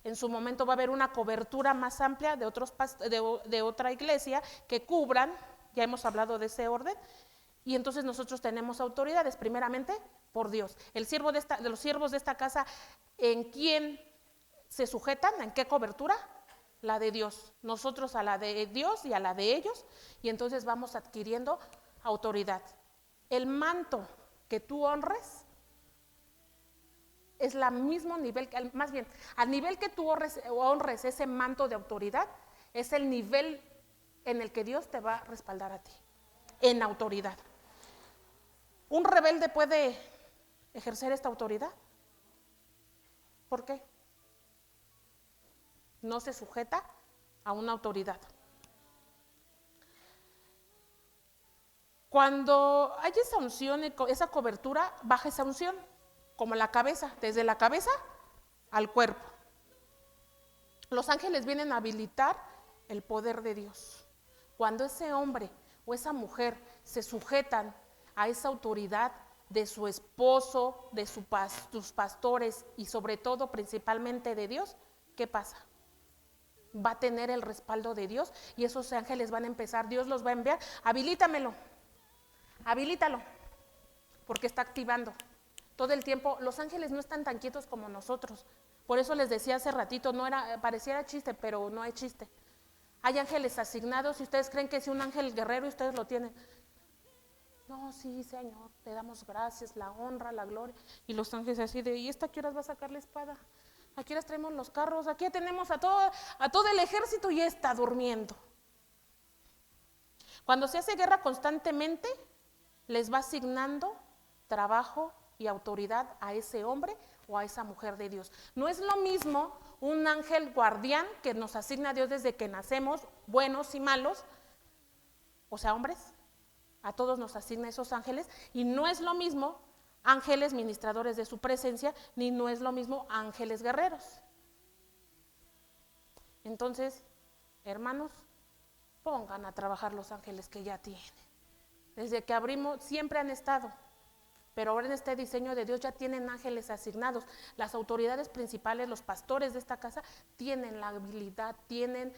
en su momento va a haber una cobertura más amplia de otra iglesia que cubran, ya hemos hablado de ese orden, y entonces nosotros tenemos autoridades, primeramente por Dios. El siervo de los siervos de esta casa, ¿en quién se sujetan? ¿En qué cobertura? La de Dios. Nosotros a la de Dios y a la de ellos, y entonces vamos adquiriendo autoridad. El manto que tú honres es el mismo nivel, más bien, al nivel que tú honres ese manto de autoridad, es el nivel en el que Dios te va a respaldar a ti, en autoridad. ¿Un rebelde puede ejercer esta autoridad? ¿Por qué? No se sujeta a una autoridad. Cuando hay esa unción, esa cobertura, baja esa unción, como la cabeza, desde la cabeza al cuerpo. Los ángeles vienen a habilitar el poder de Dios. Cuando ese hombre o esa mujer se sujetan a esa autoridad de su esposo, de sus pastores y sobre todo principalmente de Dios, ¿qué pasa? Va a tener el respaldo de Dios y esos ángeles van a empezar, Dios los va a enviar, habilítalo, porque está activando. Todo el tiempo, los ángeles no están tan quietos como nosotros. Por eso les decía hace ratito, pareciera chiste, pero no hay chiste. Hay ángeles asignados y ustedes creen que si un ángel guerrero ustedes lo tienen. No, sí, Señor, te damos gracias, la honra, la gloria. Y los ángeles así de, ¿y esta qué horas va a sacar la espada? ¿A qué horas traemos los carros? Aquí tenemos a todo el ejército y está durmiendo. Cuando se hace guerra constantemente, les va asignando trabajo y autoridad a ese hombre o a esa mujer de Dios. No es lo mismo un ángel guardián que nos asigna a Dios desde que nacemos, buenos y malos, o sea, hombres, a todos nos asigna esos ángeles, y no es lo mismo ángeles ministradores de su presencia, ni no es lo mismo ángeles guerreros. Entonces, hermanos, pongan a trabajar los ángeles que ya tienen. Desde que abrimos, siempre han estado, pero ahora en este diseño de Dios ya tienen ángeles asignados. Las autoridades principales, los pastores de esta casa, tienen la habilidad, tienen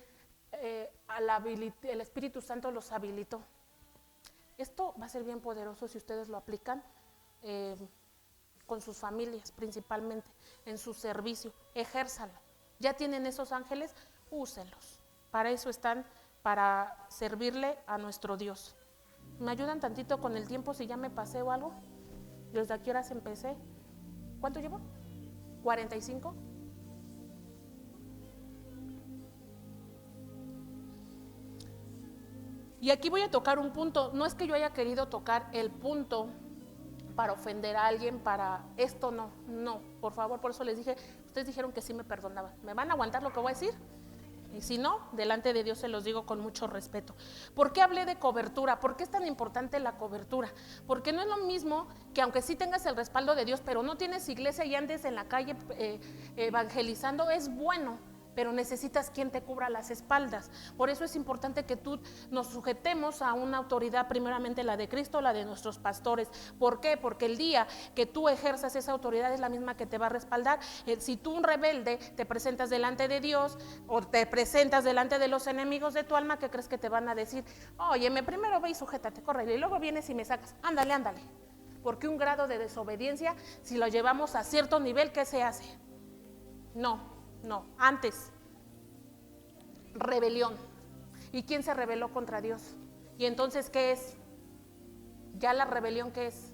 el Espíritu Santo los habilitó. Esto va a ser bien poderoso si ustedes lo aplican con sus familias principalmente, en su servicio, ejérzalo. Ya tienen esos ángeles, úsenlos. Para eso están, para servirle a nuestro Dios. ¿Me ayudan tantito con el tiempo si ya me pasé o algo? ¿Desde a qué horas empecé? ¿Cuánto llevo? ¿45? Y aquí voy a tocar un punto. No es que yo haya querido tocar el punto para ofender a alguien, para esto no, por favor, por eso les dije, ustedes dijeron que sí me perdonaban. ¿Me van a aguantar lo que voy a decir? Y si no, delante de Dios se los digo con mucho respeto. ¿Por qué hablé de cobertura? ¿Por qué es tan importante la cobertura? Porque no es lo mismo que aunque sí tengas el respaldo de Dios, pero no tienes iglesia y andes en la calle evangelizando, es bueno pero necesitas quien te cubra las espaldas. Por eso es importante que tú nos sujetemos a una autoridad, primeramente la de Cristo, la de nuestros pastores. ¿Por qué? Porque el día que tú ejerzas esa autoridad es la misma que te va a respaldar. Si tú, un rebelde, te presentas delante de Dios o te presentas delante de los enemigos de tu alma, ¿qué crees que te van a decir? Óyeme, primero ve y sujétate, córrele, y luego vienes y me sacas. Ándale, ándale. Porque un grado de desobediencia, si lo llevamos a cierto nivel, ¿qué se hace? No, antes, rebelión. ¿Y quién se rebeló contra Dios? Y entonces, ¿qué es? Ya la rebelión, ¿qué es?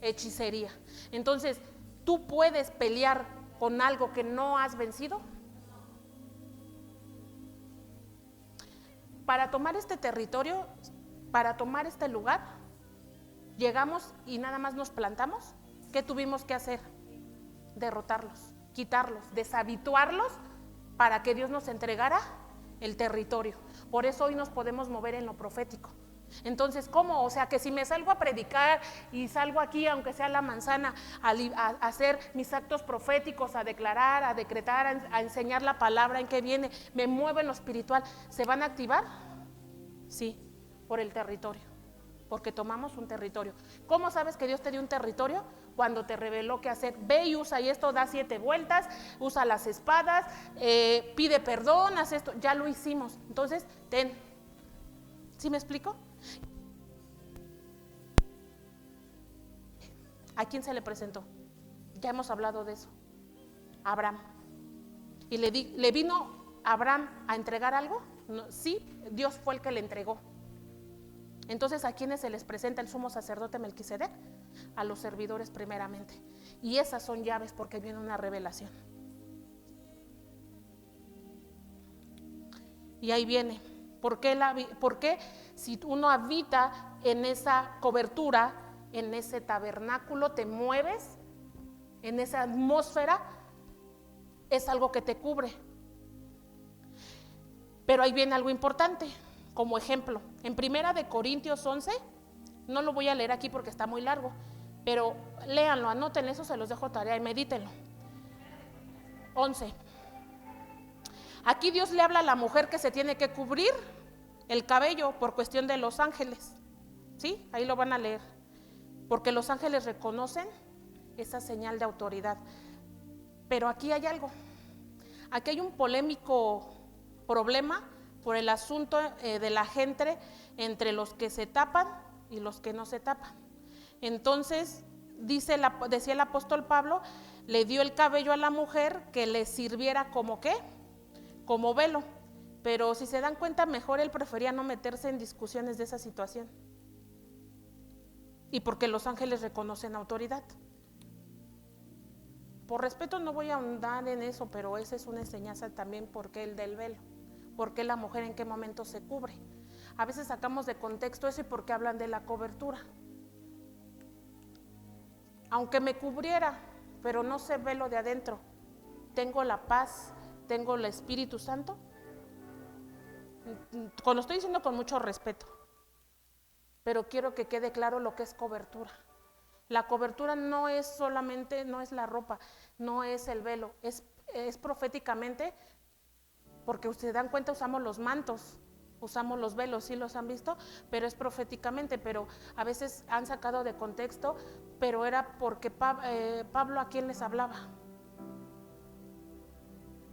Hechicería. Entonces, ¿tú puedes pelear con algo que no has vencido? Para tomar este territorio, para tomar este lugar, llegamos y nada más nos plantamos. ¿Qué tuvimos que hacer? Derrotarlos, quitarlos, deshabituarlos para que Dios nos entregara el territorio. Por eso hoy nos podemos mover en lo profético. Entonces, ¿cómo? O sea, que si me salgo a predicar y salgo aquí, aunque sea la manzana, a hacer mis actos proféticos, a declarar, a decretar, a enseñar la palabra en que viene, me muevo en lo espiritual, ¿se van a activar? Sí, por el territorio, porque tomamos un territorio. ¿Cómo sabes que Dios te dio un territorio? Cuando te reveló qué hacer. Ve y usa y esto, da 7 vueltas, usa las espadas, pide perdón, haz esto, ya lo hicimos. Entonces, ten. ¿Sí me explico? ¿A quién se le presentó? Ya hemos hablado de eso. A Abraham. ¿Y le vino Abraham a entregar algo? No, sí, Dios fue el que le entregó. Entonces, ¿a quiénes se les presenta el sumo sacerdote Melquisedec? A los servidores primeramente. Y esas son llaves porque viene una revelación. Y ahí viene. ¿Por qué si uno habita en esa cobertura, en ese tabernáculo, te mueves, en esa atmósfera, es algo que te cubre? Pero ahí viene algo importante. Como ejemplo, en 1 Corintios 11, no lo voy a leer aquí porque está muy largo, pero léanlo, anoten eso, se los dejo tarea y medítenlo. 11. Aquí Dios le habla a la mujer que se tiene que cubrir el cabello por cuestión de los ángeles. ¿Sí? Ahí lo van a leer. Porque los ángeles reconocen esa señal de autoridad. Pero aquí hay algo. Aquí hay un polémico problema por el asunto de la gente entre los que se tapan y los que no se tapan. Entonces, decía el apóstol Pablo, le dio el cabello a la mujer que le sirviera como ¿qué? Como velo. Pero si se dan cuenta, mejor él prefería no meterse en discusiones de esa situación. Y porque los ángeles reconocen autoridad. Por respeto no voy a ahondar en eso, pero esa es una enseñanza también, porque el del velo. ¿Por qué la mujer en qué momento se cubre? A veces sacamos de contexto eso y por qué hablan de la cobertura. Aunque me cubriera, pero no se ve lo de adentro, ¿tengo la paz? ¿Tengo el Espíritu Santo? Lo estoy diciendo con mucho respeto, pero quiero que quede claro lo que es cobertura. La cobertura no es solamente, no es la ropa, no es el velo, es proféticamente. Porque ustedes dan cuenta, usamos los mantos, usamos los velos, ¿sí los han visto? Pero es proféticamente, pero a veces han sacado de contexto, pero era porque Pablo, ¿a quién les hablaba?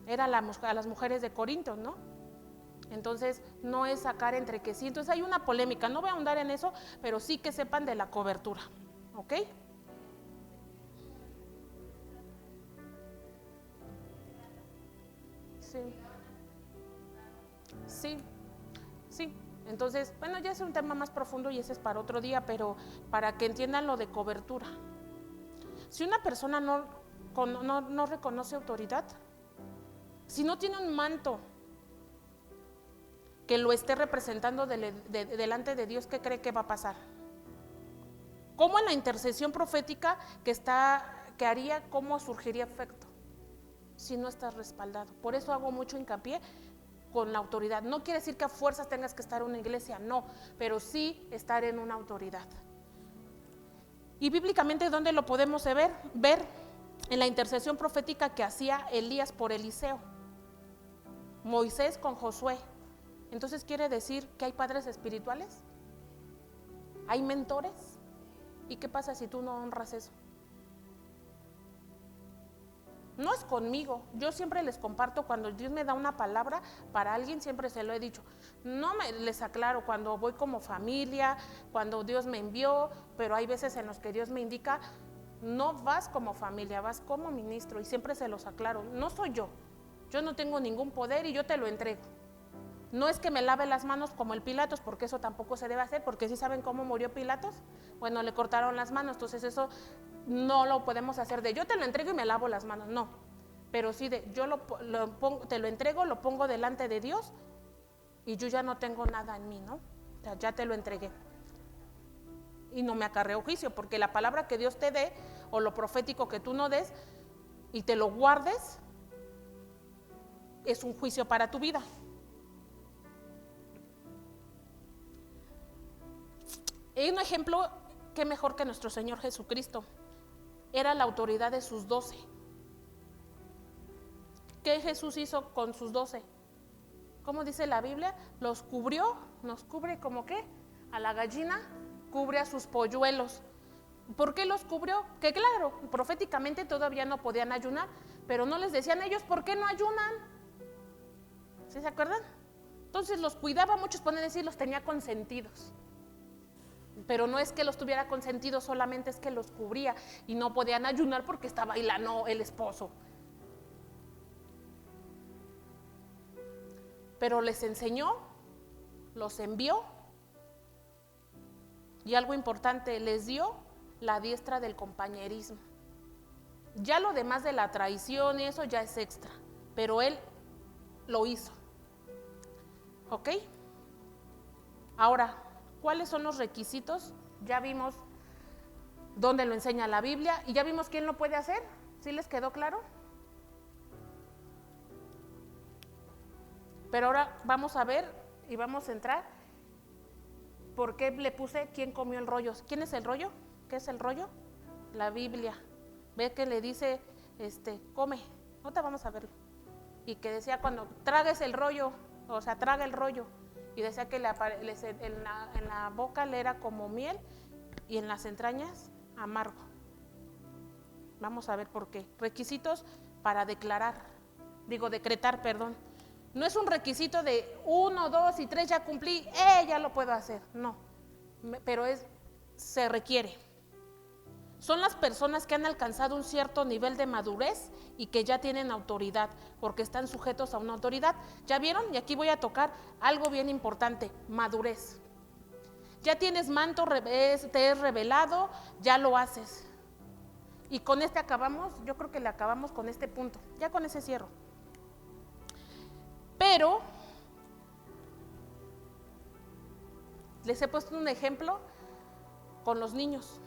Era a las mujeres de Corinto, ¿no? Entonces, no es sacar entre que sí. Entonces, hay una polémica, no voy a ahondar en eso, pero sí que sepan de la cobertura, ¿ok? Sí. Sí. Entonces, bueno, ya es un tema más profundo y ese es para otro día, pero para que entiendan lo de cobertura. Si una persona no reconoce autoridad, si no tiene un manto que lo esté representando delante de Dios, ¿qué cree que va a pasar? ¿Cómo en la intercesión profética que haría, cómo surgiría efecto? Si no estás respaldado. Por eso hago mucho hincapié con la autoridad. No quiere decir que a fuerzas tengas que estar en una iglesia, no, pero sí estar en una autoridad. Y bíblicamente, ¿dónde lo podemos ver? En la intercesión profética que hacía Elías por Eliseo. Moisés con Josué. Entonces quiere decir que hay padres espirituales, hay mentores. ¿Y qué pasa si tú no honras eso? No es conmigo, yo siempre les comparto cuando Dios me da una palabra para alguien, siempre se lo he dicho. Les aclaro cuando voy como familia, cuando Dios me envió, pero hay veces en los que Dios me indica, no vas como familia, vas como ministro, y siempre se los aclaro. No soy yo no tengo ningún poder y yo te lo entrego. No es que me lave las manos como el Pilatos, porque eso tampoco se debe hacer, porque ¿sí saben cómo murió Pilatos? Bueno, le cortaron las manos, entonces eso no lo podemos hacer de yo te lo entrego y me lavo las manos, no. Pero sí de yo te lo entrego, lo pongo delante de Dios y yo ya no tengo nada en mí, ¿no? O sea, ya te lo entregué. Y no me acarreo juicio, porque la palabra que Dios te dé o lo profético que tú no des y te lo guardes es un juicio para tu vida. Y un ejemplo, qué mejor que nuestro Señor Jesucristo. Era la autoridad de sus 12. ¿Qué Jesús hizo con sus 12? ¿Cómo dice la Biblia? Los cubrió, nos cubre como qué, a la gallina cubre a sus polluelos. ¿Por qué los cubrió? Que claro, proféticamente todavía no podían ayunar, pero no les decían ellos, ¿por qué no ayunan? ¿Sí se acuerdan? Entonces los cuidaba, muchos pueden decir, los tenía consentidos. Pero no es que los tuviera consentidos, solamente es que los cubría y no podían ayunar porque estaba ahí el esposo. Pero les enseñó, los envió y algo importante, les dio la diestra del compañerismo. Ya lo demás de la traición y eso ya es extra, pero él lo hizo. ¿Ok? Ahora, ¿cuáles son los requisitos? Ya vimos dónde lo enseña la Biblia y ya vimos quién lo puede hacer. ¿Sí les quedó claro? Pero ahora vamos a ver y vamos a entrar. ¿Por qué le puse quién comió el rollo? ¿Quién es el rollo? ¿Qué es el rollo? La Biblia. Ve que le dice, come. Ahorita vamos a verlo. Y que decía cuando tragues el rollo, o sea, traga el rollo. Y decía que en la boca le era como miel y en las entrañas amargo. Vamos a ver por qué. Requisitos para decretar. No es un requisito de 1, 2 y 3 ya cumplí, ya lo puedo hacer. No, pero se requiere. Son las personas que han alcanzado un cierto nivel de madurez y que ya tienen autoridad, porque están sujetos a una autoridad. ¿Ya vieron? Y aquí voy a tocar algo bien importante, madurez. Ya tienes manto, te es revelado, ya lo haces. Y con acabamos, yo creo que le acabamos con este punto, ya con ese cierro. Pero les he puesto un ejemplo con los niños.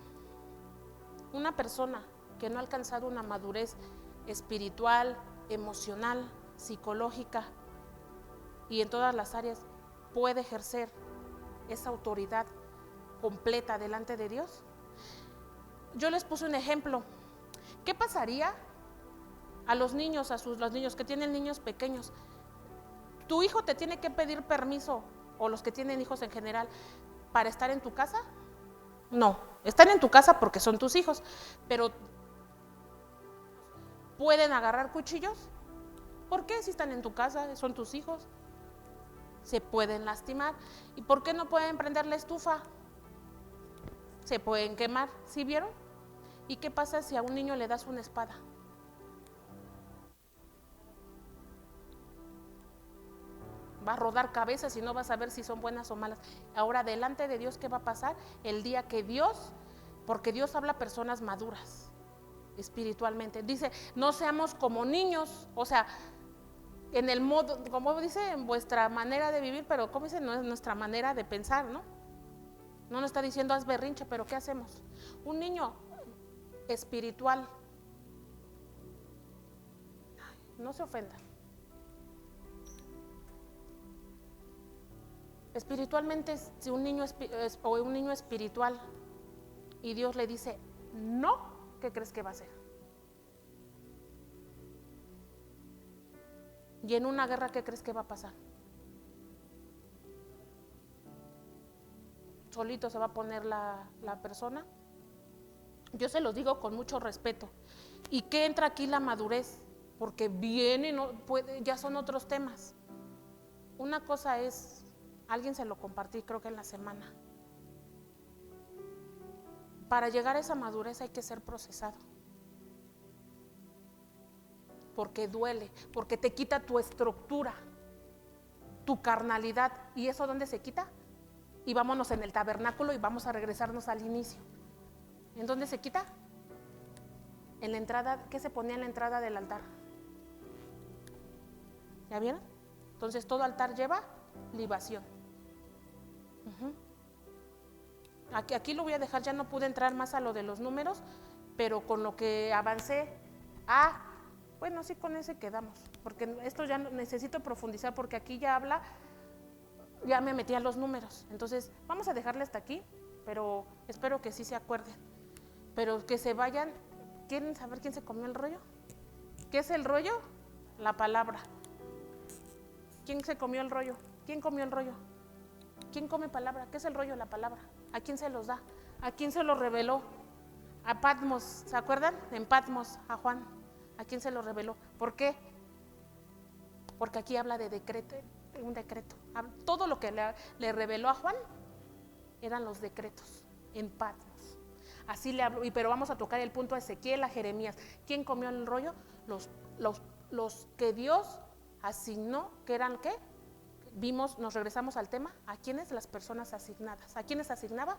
Una persona que no ha alcanzado una madurez espiritual, emocional, psicológica y en todas las áreas puede ejercer esa autoridad completa delante de Dios. Yo les puse un ejemplo. ¿Qué pasaría a los niños, los niños que tienen niños pequeños? ¿Tu hijo te tiene que pedir permiso, o los que tienen hijos en general, para estar en tu casa? No, están en tu casa porque son tus hijos, pero ¿pueden agarrar cuchillos? ¿Por qué? Si están en tu casa, son tus hijos. Se pueden lastimar. ¿Y por qué no pueden prender la estufa? Se pueden quemar, ¿sí vieron? ¿Y qué pasa si a un niño le das una espada? Va a rodar cabezas y no vas a ver si son buenas o malas. Ahora, delante de Dios, ¿qué va a pasar? El día que porque Dios habla a personas maduras espiritualmente. Dice, no seamos como niños, o sea, en el modo, como dice, en vuestra manera de vivir, pero como dice, no es nuestra manera de pensar, ¿no? No nos está diciendo haz berrinche, pero ¿qué hacemos? Un niño espiritual, no se ofenda. Espiritualmente, si un niño espiritual y Dios le dice no, ¿qué crees que va a hacer? Y en una guerra, ¿qué crees que va a pasar? Solito se va a poner la persona. Yo se los digo con mucho respeto. ¿Y qué entra aquí? La madurez, porque viene, ya son otros temas. Una cosa es, alguien se lo compartí creo que en la semana. Para llegar a esa madurez hay que ser procesado. Porque duele, porque te quita tu estructura, tu carnalidad. ¿Y eso dónde se quita? Y vámonos en el tabernáculo y vamos a regresarnos al inicio. ¿En dónde se quita? En la entrada. ¿Qué se ponía en la entrada del altar? ¿Ya vieron? Entonces todo altar lleva libación. Aquí lo voy a dejar, ya no pude entrar más a lo de los números, pero con lo que avancé, bueno, sí, con ese quedamos, porque esto ya necesito profundizar, porque aquí ya habla, ya me metí a los números. Entonces vamos a dejarle hasta aquí, pero espero que sí se acuerden, pero que se vayan. ¿Quieren saber quién se comió el rollo? ¿Qué es el rollo? La palabra. ¿Quién se comió el rollo? ¿Quién comió el rollo? ¿Quién come palabra? ¿Qué es el rollo? La palabra. ¿A quién se los da? ¿A quién se lo reveló? A Patmos, ¿se acuerdan? En Patmos, a Juan. ¿A quién se lo reveló? ¿Por qué? Porque aquí habla de decreto, un decreto. Todo lo que le reveló a Juan eran los decretos en Patmos. Así le habló, pero vamos a tocar el punto a Ezequiel, a Jeremías. ¿Quién comió el rollo? Los que Dios asignó, que eran ¿qué? Vimos, nos regresamos al tema. ¿A quiénes? Las personas asignadas. ¿A quiénes asignaba?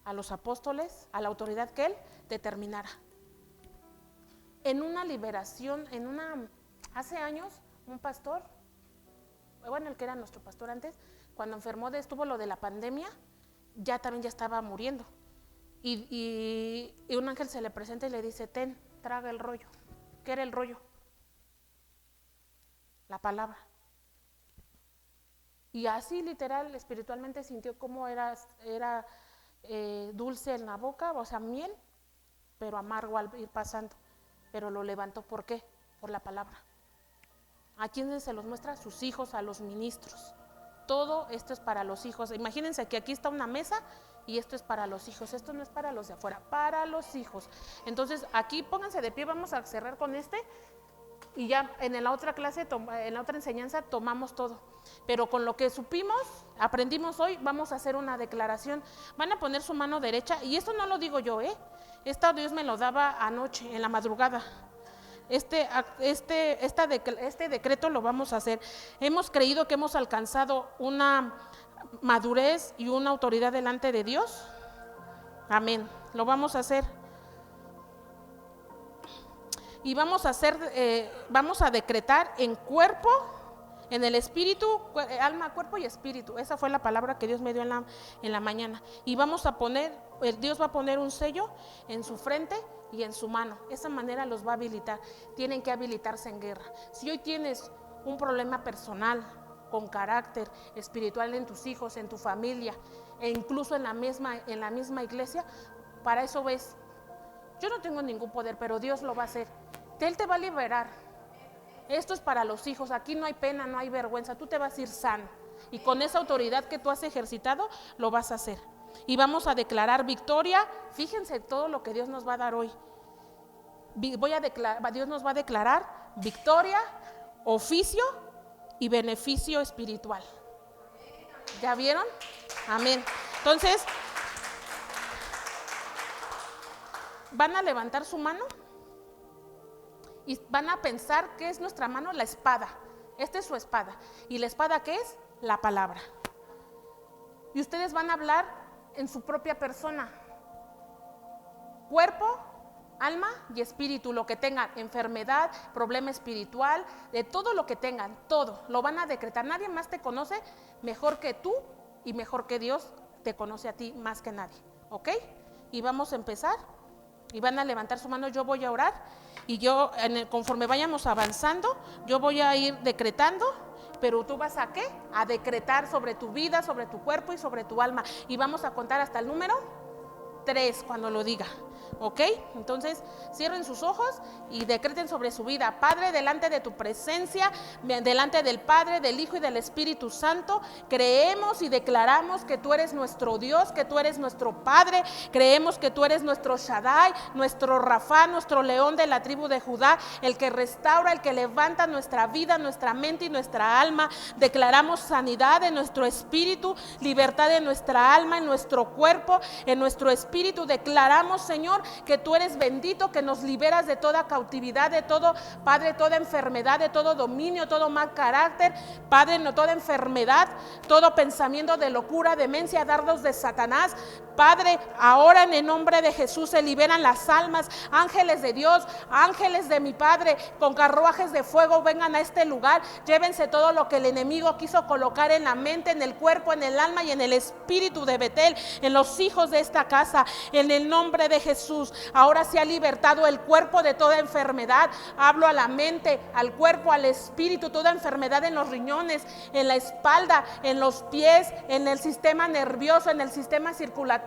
A los apóstoles, a la autoridad que él determinara. En una liberación, hace años, un pastor, bueno, el que era nuestro pastor antes, cuando estuvo lo de la pandemia, ya estaba muriendo. Y un ángel se le presenta y le dice: ten, traga el rollo. ¿Qué era el rollo? La palabra. Y así literal, espiritualmente sintió cómo era dulce en la boca, o sea, miel, pero amargo al ir pasando. Pero lo levantó, ¿por qué? Por la palabra. ¿A quién se los muestra? A sus hijos, a los ministros. Todo esto es para los hijos. Imagínense que aquí está una mesa y esto es para los hijos. Esto no es para los de afuera, para los hijos. Entonces aquí pónganse de pie, vamos a cerrar con este. Y ya en la otra clase, en la otra enseñanza tomamos todo. Pero con lo que supimos, aprendimos hoy, vamos a hacer una declaración. Van a poner su mano derecha, y esto no lo digo yo, esto Dios me lo daba anoche, en la madrugada. Este decreto lo vamos a hacer. Hemos creído que hemos alcanzado una madurez y una autoridad delante de Dios. Amén. Lo vamos a hacer. Y vamos a decretar en cuerpo, en el espíritu, alma, cuerpo y espíritu. Esa fue la palabra que Dios me dio en la mañana. Y vamos a Dios va a poner un sello en su frente y en su mano. Esa manera los va a habilitar. Tienen que habilitarse en guerra. Si hoy tienes un problema personal, con carácter espiritual en tus hijos, en tu familia, e incluso en la misma iglesia, para eso ves. Yo no tengo ningún poder, pero Dios lo va a hacer. Él te va a liberar. Esto es para los hijos. Aquí no hay pena, no hay vergüenza. Tú te vas a ir sano. Y con esa autoridad que tú has ejercitado, lo vas a hacer. Y vamos a declarar victoria. Fíjense todo lo que Dios nos va a dar hoy. Dios nos va a declarar victoria, oficio y beneficio espiritual. ¿Ya vieron? Amén. Entonces, van a levantar su mano y van a pensar que es nuestra mano la espada. Esta es su espada. ¿Y la espada qué es? La palabra. Y ustedes van a hablar en su propia persona. Cuerpo, alma y espíritu, lo que tengan, enfermedad, problema espiritual, de todo lo que tengan, todo, lo van a decretar. Nadie más te conoce mejor que tú y mejor que Dios te conoce a ti más que nadie. ¿Ok? Y vamos a empezar. Y van a levantar su mano, yo voy a orar y conforme vayamos avanzando, yo voy a ir decretando, pero tú vas a ¿qué? A decretar sobre tu vida, sobre tu cuerpo y sobre tu alma. Y vamos a contar hasta el número 3 cuando lo diga. ¿Ok? Entonces cierren sus ojos y decreten sobre su vida. Padre, delante de tu presencia, delante del Padre, del Hijo y del Espíritu Santo, creemos y declaramos que tú eres nuestro Dios, que tú eres nuestro Padre. Creemos que tú eres nuestro Shaddai, nuestro Rafa, nuestro león de la tribu de Judá, el que restaura, el que levanta nuestra vida, nuestra mente y nuestra alma. Declaramos sanidad en nuestro espíritu, libertad en nuestra alma, en nuestro cuerpo, en nuestro espíritu. Declaramos, Señor, que tú eres bendito, que nos liberas de toda cautividad, de todo, Padre, toda enfermedad, de todo dominio, todo mal carácter, Padre, no toda enfermedad, todo pensamiento de locura, demencia, dardos de Satanás. Padre, ahora en el nombre de Jesús se liberan las almas, ángeles de Dios, ángeles de mi Padre, con carruajes de fuego vengan a este lugar, llévense todo lo que el enemigo quiso colocar en la mente, en el cuerpo, en el alma y en el espíritu de Betel, en los hijos de esta casa, en el nombre de Jesús. Ahora se ha libertado el cuerpo de toda enfermedad. Hablo a la mente, al cuerpo, al espíritu, toda enfermedad en los riñones, en la espalda, en los pies, en el sistema nervioso, en el sistema circulatorio,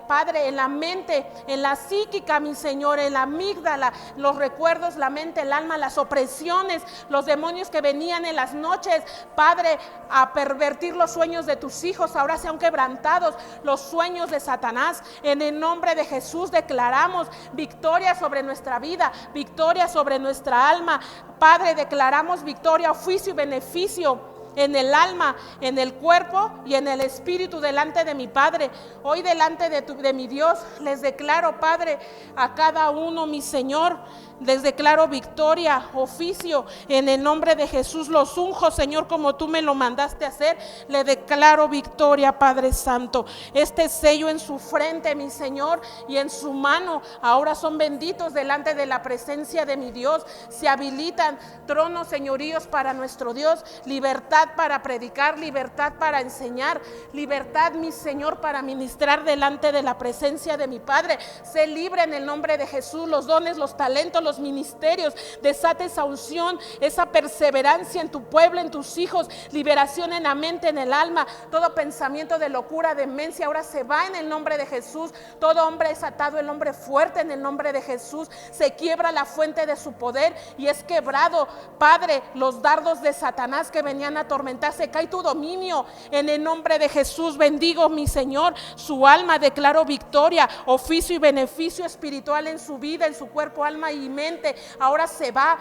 Padre, en la mente, en la psíquica, mi Señor, en la amígdala, los recuerdos, la mente, el alma, las opresiones, los demonios que venían en las noches, Padre, a pervertir los sueños de tus hijos, ahora sean quebrantados los sueños de Satanás. En el nombre de Jesús declaramos victoria sobre nuestra vida, victoria sobre nuestra alma. Padre, declaramos victoria, oficio y beneficio en el alma, en el cuerpo y en el espíritu delante de mi Padre. Hoy delante de mi Dios les declaro, Padre, a cada uno, mi Señor, les declaro victoria, oficio, en el nombre de Jesús. Los unjo, Señor, como tú me lo mandaste hacer. Le declaro victoria, Padre Santo. Este sello en su frente, mi Señor, y en su mano, ahora son benditos delante de la presencia de mi Dios. Se habilitan tronos, señoríos para nuestro Dios, libertad para predicar, libertad para enseñar, libertad, mi Señor, para ministrar delante de la presencia de mi Padre. Sé libre en el nombre de Jesús. Los dones, los talentos, los ministerios, desata esa unción, esa perseverancia en tu pueblo, en tus hijos, liberación en la mente, en el alma. Todo pensamiento de locura, demencia, ahora se va en el nombre de Jesús. Todo hombre es atado, el hombre fuerte, en el nombre de Jesús. Se quiebra la fuente de su poder y es quebrado, Padre, los dardos de Satanás que venían a atormentar. Se cae tu dominio en el nombre de Jesús. Bendigo, mi Señor, su alma. Declaro victoria, oficio y beneficio espiritual en su vida, en su cuerpo, alma y mente. Ahora se va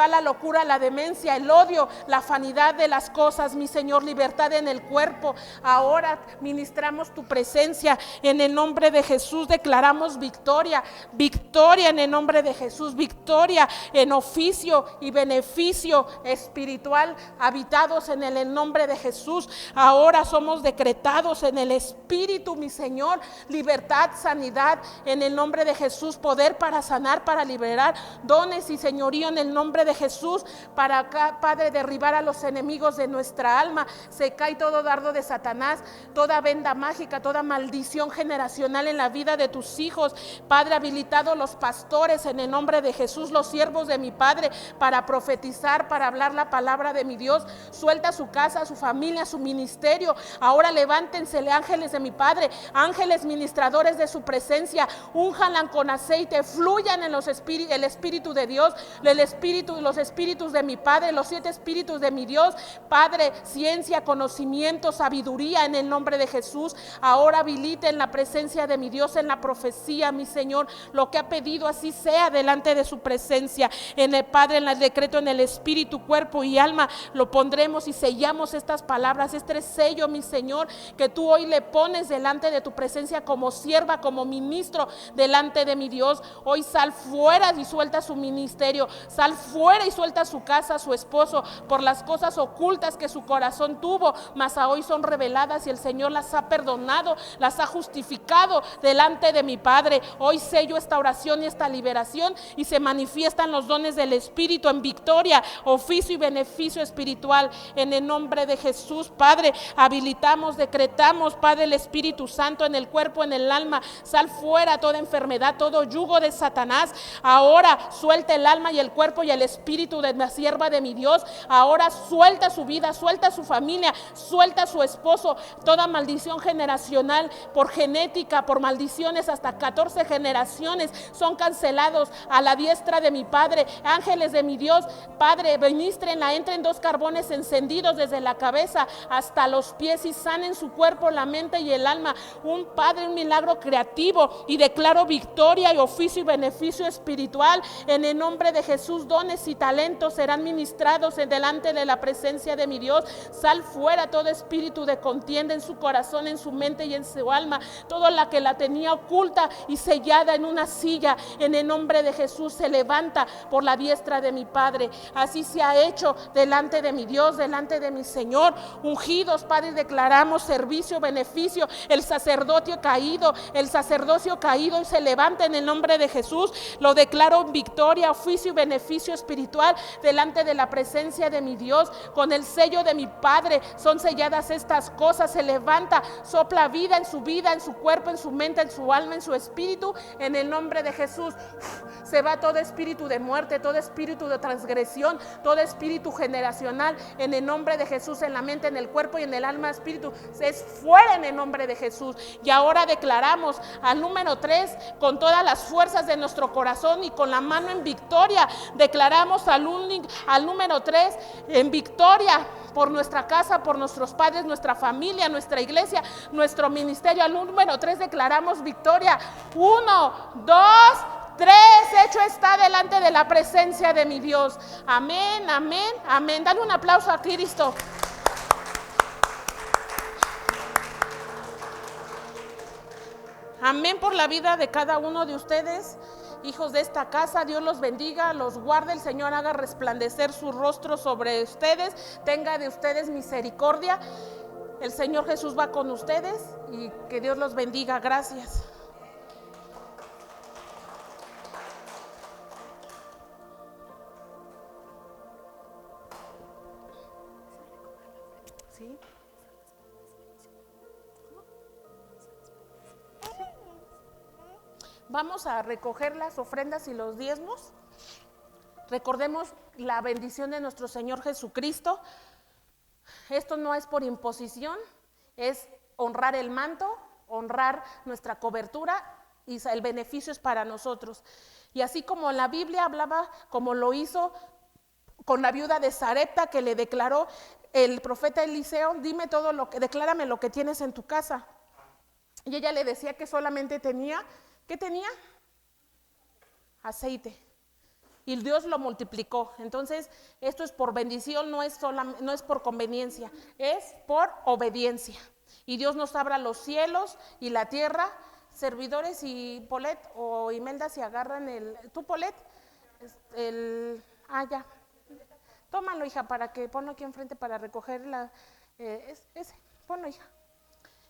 la locura, la demencia, el odio, la vanidad de las cosas, mi Señor. Libertad en el cuerpo. Ahora ministramos tu presencia en el nombre de Jesús. Declaramos victoria, victoria en el nombre de Jesús, victoria en oficio y beneficio espiritual, habitados en el nombre de Jesús. Ahora somos decretados en el espíritu, mi Señor. Libertad, sanidad en el nombre de Jesús, poder para sanar, para liberar, dones y señorío en el nombre de Jesús, para acá, Padre, derribar a los enemigos de nuestra alma. Se cae todo dardo de Satanás, toda venda mágica, toda maldición generacional en la vida de tus hijos, Padre. Habilitado los pastores en el nombre de Jesús, los siervos de mi Padre, para profetizar, para hablar la palabra de mi Dios. Suelta su casa, su familia, su ministerio. Ahora levántense, ángeles de mi Padre, ángeles ministradores de su presencia, únjanla con aceite, fluyan en el Espíritu de Dios, los espíritus de mi Padre, los 7 espíritus de mi Dios, Padre, ciencia, conocimiento, sabiduría en el nombre de Jesús. Ahora habiliten la presencia de mi Dios en la profecía, mi Señor. Lo que ha pedido, así sea delante de su presencia. En el Padre, en el decreto, en el espíritu, cuerpo y alma, lo pondremos y sellamos estas palabras, este sello, mi Señor, que tú hoy le pones delante de tu presencia como sierva, como ministro delante de mi Dios. Hoy sal fuera y suelta su ministerio, sal fuera y suelta su casa, su esposo, por las cosas ocultas que su corazón tuvo, mas a hoy son reveladas y el Señor las ha perdonado, las ha justificado delante de mi Padre. Hoy sello esta oración y esta liberación y se manifiestan los dones del Espíritu en victoria, oficio y beneficio espiritual en el nombre de Jesús. Padre, habilitamos, decretamos, Padre, el Espíritu Santo en el cuerpo, en el alma. Sal fuera toda enfermedad, todo yugo de Satanás. Ahora ahora suelta el alma y el cuerpo y el espíritu de la sierva de mi Dios. Ahora suelta su vida, suelta su familia, suelta su esposo. Toda maldición generacional por genética, por maldiciones hasta 14 generaciones son cancelados a la diestra de mi Padre. Ángeles de mi Dios, Padre, ministrenla, entren 2 carbones encendidos desde la cabeza hasta los pies y sanen su cuerpo, la mente y el alma. Un Padre, un milagro creativo, y declaro victoria y oficio y beneficio espiritual en el nombre de Jesús. Dones y talentos serán ministrados en delante de la presencia de mi Dios. Sal fuera todo espíritu de contienda en su corazón, en su mente y en su alma, toda la que la tenía oculta y sellada en una silla, en el nombre de Jesús se levanta por la diestra de mi Padre. Así se ha hecho delante de mi Dios, delante de mi Señor. Ungidos, Padre, declaramos servicio, beneficio. El sacerdocio caído y se levanta en el nombre de Jesús. Lo declaro victoria, oficio y beneficio espiritual delante de la presencia de mi Dios. Con el sello de mi Padre son selladas estas cosas. Se levanta, sopla vida, en su cuerpo, en su mente, en su alma, en su espíritu, en el nombre de Jesús. Se va todo espíritu de muerte, todo espíritu de transgresión, todo espíritu generacional, en el nombre de Jesús, en la mente, en el cuerpo y en el alma, espíritu, se es fuera en el nombre de Jesús. Y ahora declaramos al número 3 con todas las fuerzas de nuestro corazón y con la mano en victoria. Declaramos al número 3 en victoria por nuestra casa, por nuestros padres, nuestra familia, nuestra iglesia, nuestro ministerio. Al número 3 declaramos victoria. 1, 2, 3, hecho está delante de la presencia de mi Dios. Amén, amén, amén. Dale un aplauso a Cristo. Amén por la vida de cada uno de ustedes, hijos de esta casa. Dios los bendiga, los guarde. El Señor haga resplandecer su rostro sobre ustedes, tenga de ustedes misericordia. El Señor Jesús va con ustedes y que Dios los bendiga. Gracias. ¿Sí? Vamos a recoger las ofrendas y los diezmos. Recordemos la bendición de nuestro Señor Jesucristo. Esto no es por imposición, es honrar el manto, honrar nuestra cobertura, y el beneficio es para nosotros. Y así como la Biblia hablaba, como lo hizo con la viuda de Sarepta, que le declaró el profeta Eliseo: declárame lo que tienes en tu casa. Y ella le decía que solamente tenía, ¿qué tenía? Aceite. Y Dios lo multiplicó. Entonces, esto es por bendición, no es por conveniencia, es por obediencia. Y Dios nos abra los cielos y la tierra. Servidores y Polet o Imelda, si agarran ¿tú, Polet? Ya. Tómalo, hija, ponlo aquí enfrente para recoger ese. Ponlo, hija.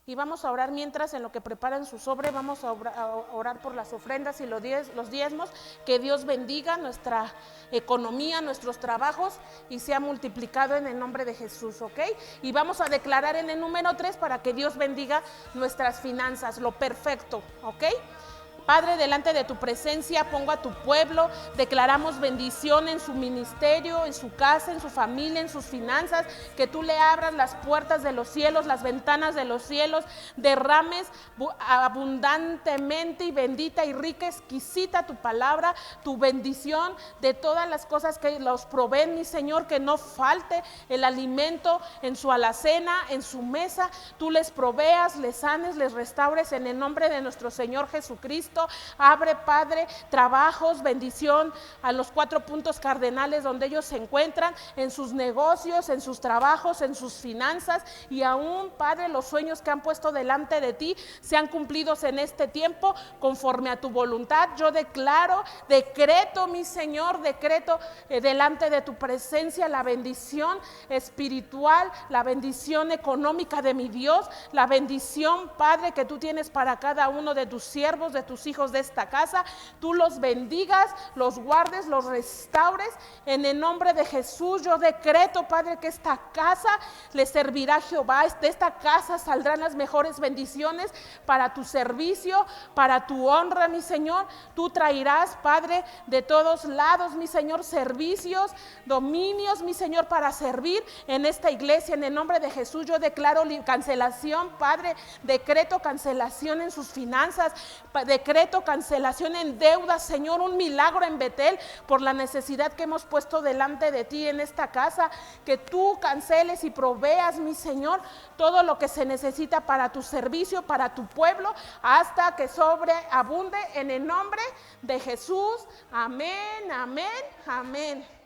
Y vamos a orar mientras, en lo que preparan su sobre, vamos a orar por las ofrendas y los diezmos. Que Dios bendiga nuestra economía, nuestros trabajos, y sea multiplicado en el nombre de Jesús, ¿ok? Y vamos a declarar en el número 3 para que Dios bendiga nuestras finanzas, lo perfecto, ¿ok? Padre, delante de tu presencia pongo a tu pueblo. Declaramos bendición en su ministerio, en su casa, en su familia, en sus finanzas. Que tú le abras las puertas de los cielos, las ventanas de los cielos. Derrames abundantemente y bendita y rica, exquisita tu palabra, tu bendición de todas las cosas que los proveen, mi Señor. Que no falte el alimento en su alacena, en su mesa. Tú les proveas, les sanes, les restaures en el nombre de nuestro Señor Jesucristo. Abre, Padre, trabajos, bendición a los 4 puntos cardenales donde ellos se encuentran, en sus negocios, en sus trabajos, en sus finanzas, y aún, Padre, los sueños que han puesto delante de ti sean cumplidos en este tiempo conforme a tu voluntad. Yo decreto, mi Señor, delante de tu presencia la bendición espiritual, la bendición económica de mi Dios, la bendición, Padre, que tú tienes para cada uno de tus siervos, de tus tus hijos de esta casa, tú los bendigas, los guardes, los restaures. En el nombre de Jesús yo decreto, Padre, que esta casa le servirá a Jehová. De esta casa saldrán las mejores bendiciones para tu servicio, para tu honra, mi Señor. Tú traerás, Padre, de todos lados, mi Señor, servicios, dominios, mi Señor, para servir en esta iglesia. En el nombre de Jesús yo declaro cancelación, Padre, decreto cancelación en sus finanzas, decreto cancelación en deudas, Señor, un milagro en Betel por la necesidad que hemos puesto delante de ti en esta casa, que tú canceles y proveas, mi Señor, todo lo que se necesita para tu servicio, para tu pueblo, hasta que sobreabunde en el nombre de Jesús. Amén, amén, amén.